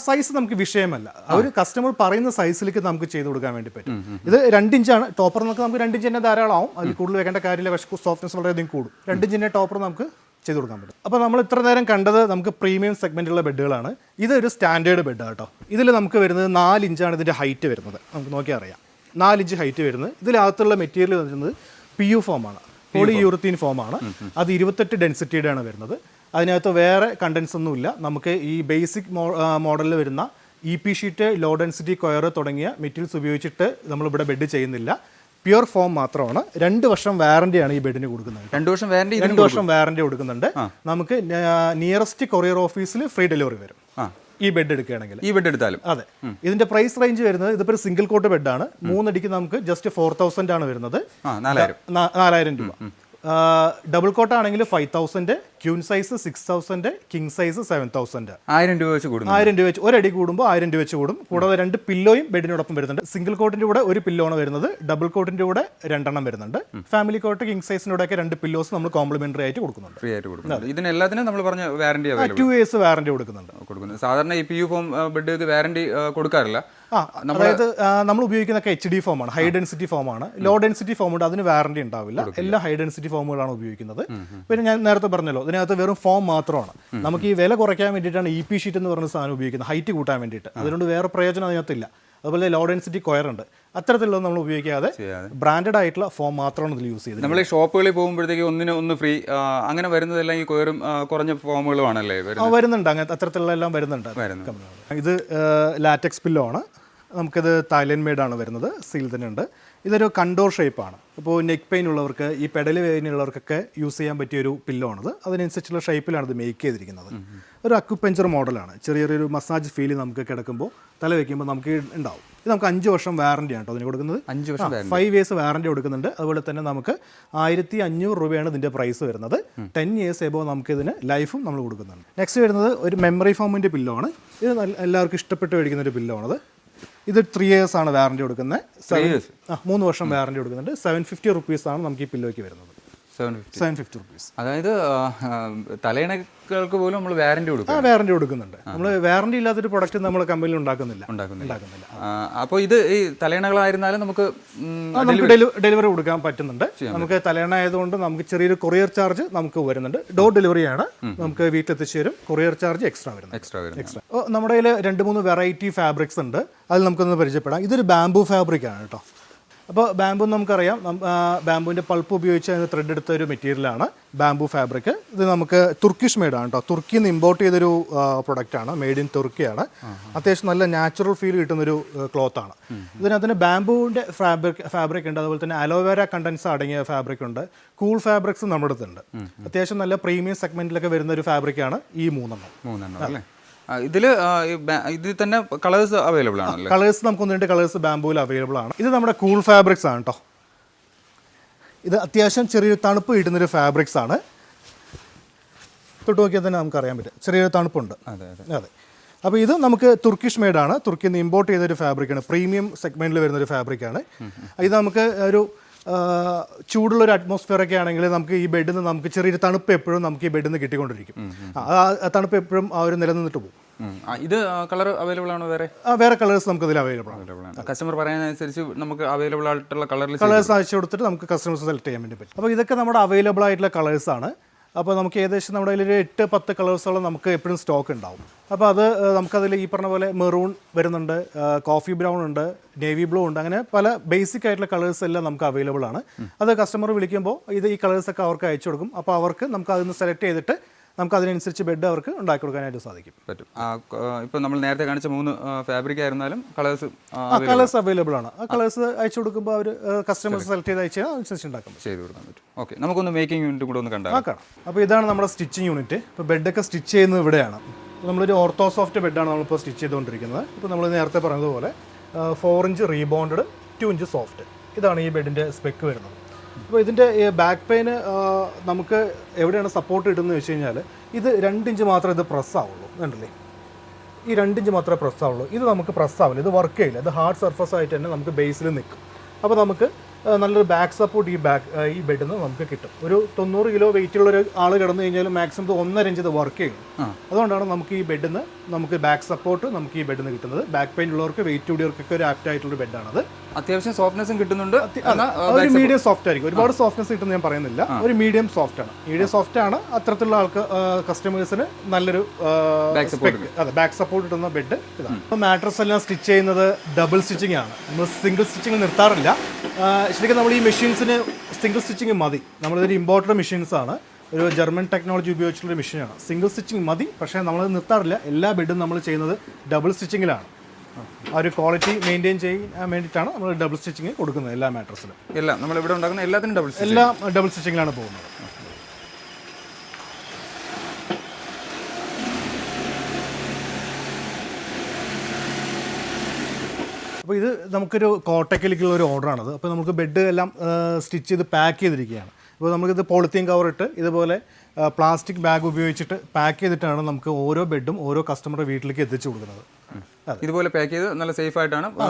സൈസ് നമുക്ക് വിഷയമല്ല. അവർ കസ്റ്റമർ പറയുന്ന സൈസിലേക്ക് നമുക്ക് ചെയ്ത് കൊടുക്കാൻ വേണ്ടി പറ്റും. ഇത് 2 ഇഞ്ചാണ് ടോപ്പർ. നമുക്ക് 2 ഇഞ്ച് തന്നെ ധാരാളമാവും, അതിൽ കൂടുതൽ വെക്കേണ്ട കാര്യമില്ല. സോഫ്റ്റ്നെസ് വളരെയധികം കൂടും. 2 ഇഞ്ചിൻ്റെ ടോപ്പർ നമുക്ക് ചെയ്ത് കൊടുക്കാൻ പറ്റും. അപ്പോൾ നമ്മൾ ഇത്ര നേരം കണ്ടത് നമുക്ക് പ്രീമിയം സെഗ്മെൻറ്റിലുള്ള ബെഡുകളാണ്. ഇതൊരു സ്റ്റാൻഡേർഡ് ബെഡാണ് കേട്ടോ. ഇതിൽ നമുക്ക് വരുന്നത് 4 ഇഞ്ചാണ് ഇതിൻ്റെ ഹൈറ്റ് വരുന്നത്. നമുക്ക് നോക്കിയാൽ അറിയാം, 4 ഇഞ്ച് ഹൈറ്റ് വരുന്നത്. ഇതിനകത്തുള്ള മെറ്റീരിയൽ വരുന്നത് PU ഫോമാണ്, പോളിയൂറത്തീൻ ഫോമാണ്. അത് 28 ഡെൻസിറ്റിയുടെയാണ് വരുന്നത്. അതിനകത്ത് വേറെ കണ്ടൻസ് ഒന്നുമില്ല. നമുക്ക് ഈ ബേസിക് മോഡലിൽ വരുന്ന EP sheet, low density coir തുടങ്ങിയ മെറ്റീരിയൽസ് ഉപയോഗിച്ചിട്ട് നമ്മളിവിടെ ബെഡ് ചെയ്യുന്നില്ല. പ്യുർ ഫോം മാത്രമാണ്. 2 വർഷം വാറണ്ടിയാണ് ഈ ബെഡിന് കൊടുക്കുന്നത്. 2 വർഷം വാറണ്ടി കൊടുക്കുന്നുണ്ട്. നമുക്ക് നിയറസ്റ്റ് കൊറിയർ ഓഫീസിൽ ഫ്രീ ഡെലിവറി വരും ഈ ബെഡ് എടുക്കുകയാണെങ്കിൽ. ഈ ബെഡ് എടുത്താലും അതെ. ഇതിന്റെ പ്രൈസ് റേഞ്ച് വരുന്നത്, ഇതിപ്പോൾ സിംഗിൾ കോട്ട് ബെഡാണ്. 3 അടിക്ക് നമുക്ക് ജസ്റ്റ് 4000 ആണ് വരുന്നത്. 4000 രൂപ. ഡബിൾ കോട്ട് ആണെങ്കിൽ 5000, ക്യൂൻ സൈസ് 6000, കിങ് സൈസ് 7000. 1000 രൂപ വെച്ച് കൂടും. 1000 രൂപ വെച്ച് ഒരടി കൂടുമ്പോൾ 1000 രൂപ വെച്ച് കൂടും. കൂടാതെ 2 പില്ലോയും ബെഡിനോടൊപ്പം വരുന്നുണ്ട്. സിംഗിൾ കോട്ടിന്റെ കൂടെ 1 പില്ലോണ് വരുന്നത്. ഡബിൾ കോട്ടിന്റെ കൂടെ 2 എണ്ണം വരുന്നുണ്ട്. ഫാമിലി കോട്ട്, കിങ് സൈസിന്റെ കൂടെ 2 പില്ലോസ് നമ്മൾ കോംപ്ലിമെന്ററി ആയിട്ട് കൊടുക്കുന്നുണ്ട്. ഫ്രീ ആയിട്ട് കൊടുക്കുന്നുണ്ട്. ഇതിനെല്ലാത്തിനും നമ്മൾ പറഞ്ഞ വാറണ്ടി 2 years വാറണ്ടി കൊടുക്കുന്നുണ്ട്. സാധാരണ ഈ PU ഫോം ബെഡ് വാറണ്ടി കൊടുക്കാറില്ല. അതായത് നമ്മൾ ഉപയോഗിക്കുന്ന HD ഫോമാണ്, ഹൈ ഡെൻസിറ്റി ഫോമാണ്. ലോ ഡെൻസിറ്റി ഫോം ഉണ്ട്, അതിന് വാറണ്ടി ഉണ്ടാവില്ല. എല്ലാ ഹൈ ഡെൻസിറ്റി ഫോമുകളാണ് ഉപയോഗിക്കുന്നത്. പിന്നെ ഞാൻ നേരത്തെ പറഞ്ഞല്ലോ, ഇതിനകത്ത് വെറും ഫോം മാത്രമാണ്. നമുക്ക് ഈ വില കുറയ്ക്കാൻ വേണ്ടിയിട്ടാണ് EP ഷീറ്റ് എന്ന് പറയുന്ന സാധനം ഉപയോഗിക്കുന്നത്, ഹൈറ്റ് കൂട്ടാൻ വേണ്ടിയിട്ട്. അതുകൊണ്ട് വേറെ പ്രയോജനം അതിനകത്തില്ല. അതുപോലെ ലോ ഡെൻസിറ്റി കൊയർ ഉണ്ട്. അത്തരത്തിലുള്ള നമ്മൾ ഉപയോഗിക്കാതെ ബ്രാൻഡഡ് ആയിട്ടുള്ള ഫോം മാത്രമാണ് ഇതിൽ യൂസ് ചെയ്തത്. നമ്മൾ ഈ ഷോപ്പുകളിൽ പോകുമ്പോഴത്തേക്ക് ഒന്ന് ഫ്രീ അങ്ങനെ വരുന്നതെല്ലാം ഈ കൊയറും കുറഞ്ഞ ഫോമുകളുമാണല്ലേ വരുന്നുണ്ട്. അങ്ങനത്തെ അത്തരത്തിലുള്ള എല്ലാം വരുന്നുണ്ട്. ഇത് ലാറ്റക്സ് പില്ലോ ആണ്. നമുക്കിത് തായ്ലൻഡ് മെയ്ഡാണ് വരുന്നത്. സീൽ തന്നെ ഉണ്ട്. ഇതൊരു കണ്ടോർ ഷേപ്പാണ്. ഇപ്പോൾ നെക്ക് പെയിൻ ഉള്ളവർക്ക്, ഈ പെടൽ വേദന ഉള്ളവർക്കൊക്കെ യൂസ് ചെയ്യാൻ പറ്റിയൊരു പില്ലോ ആണത്. അതിനനുസരിച്ചുള്ള ഷേപ്പിലാണ് ഇത് മേക്ക് ചെയ്തിരിക്കുന്നത്. ഒരു അക്യുപഞ്ചർ മോഡലാണ്. ചെറിയൊരു മസാജ് ഫീൽ നമുക്ക് കിടക്കുമ്പോൾ തല വയ്ക്കുമ്പോൾ നമുക്ക് ഉണ്ടാവും. ഇത് നമുക്ക് 5 വർഷം വാറണ്ടിയാണ് കേട്ടോ അതിന് കൊടുക്കുന്നത്. 5 years വാറണ്ടി കൊടുക്കുന്നുണ്ട്. അതുപോലെ തന്നെ നമുക്ക് 1500 രൂപയാണ് ഇതിൻ്റെ പ്രൈസ് വരുന്നത്. 10 years എബോ നമുക്ക് ഇതിന് ലൈഫും നമ്മൾ കൊടുക്കുന്നുണ്ട്. നെക്സ്റ്റ് വരുന്നത് ഒരു മെമ്മറി ഫോമിൻ്റെ പില്ലോ ആണ്. ഇത് എല്ലാവർക്കും ഇഷ്ടപ്പെട്ട് മേടിക്കുന്ന ഒരു പില്ലോ ആണത്. ഇത് 3 years ആണ് വാറണ്ടി കൊടുക്കുന്നത്. 3 വർഷം വാറണ്ടി കൊടുക്കുന്നുണ്ട്. 750 rupees നമുക്ക് ഈ പില്ലോയ്ക്ക് വരുന്നത്. 750 rupees. അതായത് തലയിണകൾക്ക് പോലും നമ്മൾ വാറണ്ടി കൊടുക്കും. വാറണ്ടി കൊടുക്കുന്നുണ്ട്. നമ്മൾ വാറണ്ടി ഇല്ലാത്തൊരു പ്രൊഡക്റ്റ് നമ്മൾ കമ്പനിയിൽ ഉണ്ടാക്കുന്നില്ല. അപ്പോൾ ഇത് ഈ തലയിണകളായിരുന്നാലും നമുക്ക് ഡെലിവറി കൊടുക്കാൻ പറ്റുന്നുണ്ട്. നമുക്ക് തലയിണ ആയതുകൊണ്ട് നമുക്ക് ചെറിയൊരു കൊറിയർ ചാർജ് നമുക്ക് വരുന്നുണ്ട്. ഡോർ ഡെലിവറിയാണ്. നമുക്ക് വീട്ടിലെത്തിച്ചു തരും. കൊറിയർ ചാർജ് എക്സ്ട്രാ വരുന്നത്. നമ്മുടെ കയ്യിൽ 2-3 വെറൈറ്റി ഫാബ്രിക്സ് ഉണ്ട്. അതിൽ നമുക്കൊന്ന് പരിചയപ്പെടാം. ഇതൊരു ബാംബൂ ഫാബ്രിക് ആണ് കേട്ടോ. അപ്പോൾ ബാംബു നമുക്കറിയാം, ബാംബുവിൻ്റെ പൾപ്പ് ഉപയോഗിച്ച് അതിന് ത്രെഡ് എടുത്ത ഒരു മെറ്റീരിയലാണ് ബാംബു ഫാബ്രിക്. ഇത് നമുക്ക് തുർക്കിഷ് മെയ്ഡാണ് കേട്ടോ. തുർക്കിയിൽ നിന്ന് ഇമ്പോർട്ട് ചെയ്തൊരു പ്രൊഡക്റ്റാണ്. മെയ്ഡ് ഇൻ തുർക്കിയാണ്. അത്യാവശ്യം നല്ല നാച്ചുറൽ ഫീൽ കിട്ടുന്നൊരു ക്ലോത്താണ്. ഇതിനകത്ത് ബാംബുവിൻ്റെ ഫാബ്രിക് ഉണ്ട്. അതുപോലെ തന്നെ അലോവേര കണ്ടൻസ് അടങ്ങിയ ഫാബ്രിക് ഉണ്ട്. കൂൾ ഫാബ്രിക്സ് നമ്മുടെ അടുത്തുണ്ട്. അത്യാവശ്യം നല്ല പ്രീമിയം സെഗ്മെൻറ്റിലൊക്കെ വരുന്ന ഒരു ഫാബ്രിക്കാണ് ഈ 3 എണ്ണം. ഇതിൽ തന്നെ കളേഴ്സ് അവൈലബിൾ ആണല്ലോ. കളേഴ്സ് നമുക്ക് 1-2 കളേഴ്സ് ബാംബൂയിൽ അവൈലബിൾ ആണ്. ഇത് നമ്മുടെ കൂൾ ഫാബ്രിക്സ് ആണ് കേട്ടോ. ഇത് അത്യാവശ്യം ചെറിയൊരു തണുപ്പ് കിട്ടുന്നൊരു ഫാബ്രിക്സ് ആണ്. തൊട്ട് നോക്കിയാൽ തന്നെ നമുക്ക് അറിയാൻ പറ്റും ചെറിയൊരു തണുപ്പുണ്ട്. അതെ. അപ്പോൾ ഇത് നമുക്ക് തുർക്കിഷ് മെയ്ഡാണ്, തുർക്കിയിൽ നിന്ന് ഇമ്പോർട്ട് ചെയ്തൊരു ഫാബ്രിക്കാണ്, പ്രീമിയം സെഗ്മെൻറ്റിൽ വരുന്നൊരു ഫാബ്രിക്കാണ്. ഇത് നമുക്ക് ഒരു ചൂടുള്ളൊരു അറ്റ്മോസ്ഫിയറൊക്കെ ആണെങ്കിൽ നമുക്ക് ഈ ബെഡിൽ നിന്ന് നമുക്ക് ചെറിയൊരു തണുപ്പ് എപ്പോഴും നമുക്ക് ഈ ബെഡിൽ നിന്ന് കിട്ടിക്കൊണ്ടിരിക്കും. ആ തണുപ്പ് എപ്പോഴും ആ ഒരു നിലനിന്നിട്ട് പോകും. ഇത് കളർ അവൈലബിൾ ആണോ? വേറെ കളേഴ്സ് നമുക്ക് ഇതിൽ അവൈലബിൾ ആണ്. കസ്റ്റമർ പറയുന്നതനുസരിച്ച് നമുക്ക് അവൈലബിൾ ആയിട്ടുള്ള കളേഴ്സ് അയച്ചു കൊടുത്തിട്ട് നമുക്ക് കസ്റ്റമേഴ്സ് സെലക്ട് ചെയ്യാൻ വേണ്ടി പറ്റും. അപ്പോൾ ഇതൊക്കെ നമ്മുടെ അവൈലബിൾ ആയിട്ടുള്ള കളേഴ്സാണ്. അപ്പോൾ നമുക്ക് ഏകദേശം നമ്മുടെ കയ്യിൽ ഒരു 8-10 കളേഴ്സോളം നമുക്ക് എപ്പോഴും സ്റ്റോക്ക് ഉണ്ടാവും. അപ്പോൾ അത് നമുക്കതിൽ ഈ പറഞ്ഞ പോലെ മെറൂൺ വരുന്നുണ്ട്, കോഫി ബ്രൗൺ ഉണ്ട്, നേവി ബ്ലൂ ഉണ്ട്, അങ്ങനെ പല ബേസിക് ആയിട്ടുള്ള കളേഴ്സ് എല്ലാം നമുക്ക് അവൈലബിൾ ആണ്. അത് കസ്റ്റമർ വിളിക്കുമ്പോൾ ഈ കളേഴ്സൊക്കെ അവർക്ക് അയച്ചു കൊടുക്കും. അപ്പോൾ അവർക്ക് നമുക്ക് അതിൽ നിന്ന് സെലക്ട് ചെയ്തിട്ട് നമുക്ക് അതിനനുസരിച്ച് ബെഡ് അവർക്ക് ഉണ്ടാക്കി കൊടുക്കാനായിട്ട് സാധിക്കും. പറ്റും. ഇപ്പോൾ നമ്മൾ നേരത്തെ കാണിച്ച 3 ഫാബ്രിക് ആയിരുന്നാലും കളേഴ്സ് അവൈലബിൾ ആണ്. ആ കളേഴ്സ് അയച്ചു കൊടുക്കുമ്പോൾ അവർ കസ്റ്റമേഴ്സ് സെലക്ട് ചെയ്ത് അയച്ചാൽ അനുസരിച്ച് ഉണ്ടാക്കാൻ ചെയ്ത് കൊടുക്കാൻ പറ്റും. ഓക്കെ, നമുക്കൊന്ന് മേക്കിംഗ് യൂണിറ്റ് കൂടെ ഒന്ന് കാണാം. അപ്പോൾ ഇതാണ് നമ്മുടെ സ്റ്റിച്ചിങ് യൂണിറ്റ്. ഇപ്പോൾ ബെഡൊക്കെ സ്റ്റിച്ച് ചെയ്യുന്നത് ഇവിടെയാണ്. നമ്മളൊരു ഓർത്തോ സോഫ്റ്റ് ബെഡാണ് നമ്മളിപ്പോൾ സ്റ്റിച്ച് ചെയ്തുകൊണ്ടിരിക്കുന്നത്. ഇപ്പോൾ നമ്മൾ നേരത്തെ പറഞ്ഞതുപോലെ 4 ഇഞ്ച് റീബോണ്ടഡ് 2 ഇഞ്ച് സോഫ്റ്റ്, ഇതാണ് ഈ ബെഡിൻ്റെ സ്പെക്ക് വരുന്നത്. അപ്പോൾ ഇതിൻ്റെ ബാക്ക് പെയിന് നമുക്ക് എവിടെയാണ് സപ്പോർട്ട് കിട്ടുന്നത് വെച്ച് കഴിഞ്ഞാൽ ഇത് 2 ഇഞ്ച് മാത്രമേ ഇത് പ്രസ് ആവുള്ളൂ. കണ്ടില്ലേ, ഈ 2 ഇഞ്ച് മാത്രമേ പ്രസ് ആവുള്ളൂ. ഇത് നമുക്ക് പ്രസ് ആവില്ല, ഇത് വർക്ക് ചെയ്യില്ല. ഇത് ഹാർഡ് സർഫസ് ആയിട്ട് തന്നെ നമുക്ക് ബേസിൽ നിൽക്കും. അപ്പോൾ നമുക്ക് നല്ലൊരു ബാക്ക് സപ്പോർട്ട് ഈ ബെഡിൽ നിന്ന് നമുക്ക് കിട്ടും. ഒരു 90 കിലോ വെയിറ്റുള്ള ഒരു ആൾ കിടന്നു കഴിഞ്ഞാൽ മാക്സിമം 1.5 ഇഞ്ച് ഇത് വർക്ക് ചെയ്യും. അതുകൊണ്ടാണ് നമുക്ക് ഈ ബെഡിൽ നിന്ന് നമുക്ക് ബാക്ക് സപ്പോർട്ട് നമുക്ക് ഈ ബെഡിൽ നിന്ന് കിട്ടുന്നത്. ബാക്ക് പെയിൻ ഉള്ളവർക്ക്, വെയിറ്റ് കൂടിയവർക്കൊക്കെ ഒരു ആപ്റ്റ് ആയിട്ടുള്ള ബെഡാണത്. അത്യാവശ്യം സോഫ്റ്റ്നെസ്സും കിട്ടുന്നുണ്ട്. ഒരു മീഡിയം സോഫ്റ്റ് ആയിരിക്കും. ഒരുപാട് സോഫ്റ്റ്നെസ് കിട്ടുന്ന ഞാൻ പറയുന്നില്ല, ഒരു മീഡിയം സോഫ്റ്റ് ആണ്. മീഡിയം സോഫ്റ്റ് ആണ്. അത്തരത്തിലുള്ള കസ്റ്റമേഴ്സിന് നല്ലൊരു ബാക്ക് സപ്പോർട്ട് കിട്ടുന്ന ബെഡ് ഇതാണ്. അപ്പോൾ മാട്രസ് എല്ലാം സ്റ്റിച്ച് ചെയ്യുന്നത് ഡബിൾ സ്റ്റിച്ചിങ് ആണ്. നമ്മൾ സിംഗിൾ സ്റ്റിച്ചിങ് നിർത്താറില്ല. ശരിക്കും നമ്മൾ ഈ മെഷീൻസിന് സിംഗിൾ സ്റ്റിച്ചിങ് മതി. നമ്മളിതൊരു ഇമ്പോർട്ടഡ് മെഷീൻസ് ആണ്, ഒരു ജർമ്മൻ ടെക്നോളജി ഉപയോഗിച്ചിട്ടുള്ള മെഷീനാണ്. സിംഗിൾ സ്റ്റിച്ചിങ് മതി, പക്ഷേ നമ്മളത് നിർത്താറില്ല. എല്ലാ ബെഡും നമ്മൾ ചെയ്യുന്നത് ഡബിൾ സ്റ്റിച്ചിങ്ങിലാണ്. ആ ഒരു ക്വാളിറ്റി മെയിൻറ്റെയിൻ ചെയ്യാൻ വേണ്ടിയിട്ടാണ് നമ്മൾ ഡബിൾ സ്റ്റിച്ചിങ് കൊടുക്കുന്നത്. എല്ലാ മാട്രസിലും എല്ലാം നമ്മൾ ഇവിടെ ഉണ്ടാക്കുന്ന എല്ലാത്തിനും എല്ലാം ഡബിൾ സ്റ്റിച്ചിങ്ങിലാണ് പോകുന്നത്. അപ്പോൾ ഇത് നമുക്കൊരു കോട്ടയ്ക്കിലേക്കുള്ള ഒരു ഓർഡറാണത്. അപ്പോൾ നമുക്ക് ബെഡ് എല്ലാം സ്റ്റിച്ച് ചെയ്ത് പാക്ക് ചെയ്തിരിക്കുകയാണ്. അപ്പോൾ നമുക്കിത് പോളിത്തീൻ കവർ ഇട്ട് ഇതുപോലെ പ്ലാസ്റ്റിക് ബാഗ് ഉപയോഗിച്ചിട്ട് പാക്ക് ചെയ്തിട്ടാണ് നമുക്ക് ഓരോ ബെഡും ഓരോ കസ്റ്റമറുടെ വീട്ടിലേക്ക് എത്തിച്ചു കൊടുക്കുന്നത്. ഇതുപോലെ പാക്ക് ചെയ്ത് നല്ല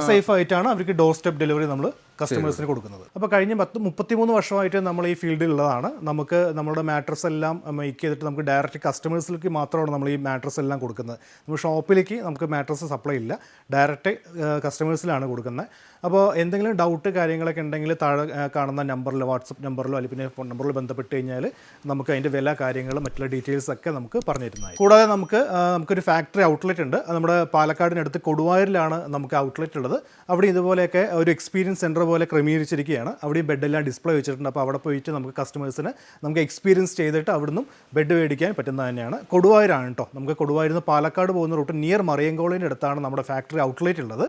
സേഫ് ആയിട്ടാണ് അവർക്ക് ഡോർ സ്റ്റെപ്പ് ഡെലിവറി നമ്മൾ കസ്റ്റമേഴ്സിന് കൊടുക്കുന്നത്. അപ്പോൾ കഴിഞ്ഞ 33 വർഷമായിട്ട് നമ്മൾ ഈ ഫീൽഡിലുള്ളതാണ്. നമുക്ക് നമ്മുടെ മാട്രസ് എല്ലാം മേക്ക് ചെയ്തിട്ട് നമുക്ക് ഡയറക്റ്റ് കസ്റ്റമേഴ്സിലേക്ക് മാത്രമാണ് നമ്മൾ ഈ മാട്രസ് എല്ലാം കൊടുക്കുന്നത്. നമ്മൾ ഷോപ്പിലേക്ക് നമുക്ക് മാട്രസ് സപ്ലൈ ഇല്ല, ഡയറക്റ്റ് കസ്റ്റമേഴ്സിലാണ് കൊടുക്കുന്നത്. അപ്പോൾ എന്തെങ്കിലും ഡൗട്ട് കാര്യങ്ങളൊക്കെ ഉണ്ടെങ്കിൽ താഴെ കാണുന്ന നമ്പറിൽ, വാട്സപ്പ് നമ്പറിലോ അല്ലെങ്കിൽ പിന്നെ ഫോൺ നമ്പറിൽ ബന്ധപ്പെട്ട് കഴിഞ്ഞാൽ നമുക്ക് അതിൻ്റെ വില കാര്യങ്ങൾ മറ്റുള്ള ഡീറ്റെയിൽസ് ഒക്കെ നമുക്ക് പറഞ്ഞു തരുന്നതായി. കൂടാതെ നമുക്കൊരു ഫാക്ടറി ഔട്ട്ലെറ്റ് ഉണ്ട്. അത് നമ്മുടെ പാലക്കാടിനടുത്ത് കൊടുവായൂരിലാണ് നമുക്ക് ഔട്ട്ലെറ്റ് ഉള്ളത്. അവിടെ ഇതുപോലെയൊക്കെ ഒരു എക്സ്പീരിയൻസ് സെൻറ്റർ പോലെ ക്രമീകരിച്ചിരിക്കുകയാണ്. അവിടെ ഈ ബെഡെല്ലാം ഡിസ്പ്ലേ വെച്ചിട്ടുണ്ട്. അപ്പോൾ അവിടെ പോയിട്ട് നമുക്ക് കസ്റ്റമേഴ്സിന് നമുക്ക് എക്സ്പീരിയൻസ് ചെയ്തിട്ട് അവിടുന്ന് ബെഡ് മേടിക്കാൻ പറ്റുന്നത് തന്നെയാണ്. കൊടുവായൂരാണ് കേട്ടോ. നമുക്ക് കൊടുവായൂരിൽ നിന്ന് പാലക്കാട് പോകുന്ന റൂട്ട് നിയർ മറിയങ്കോളിൻ്റെ അടുത്താണ് നമ്മുടെ ഫാക്ടറി ഔട്ട്ലെറ്റ് ഉള്ളത്.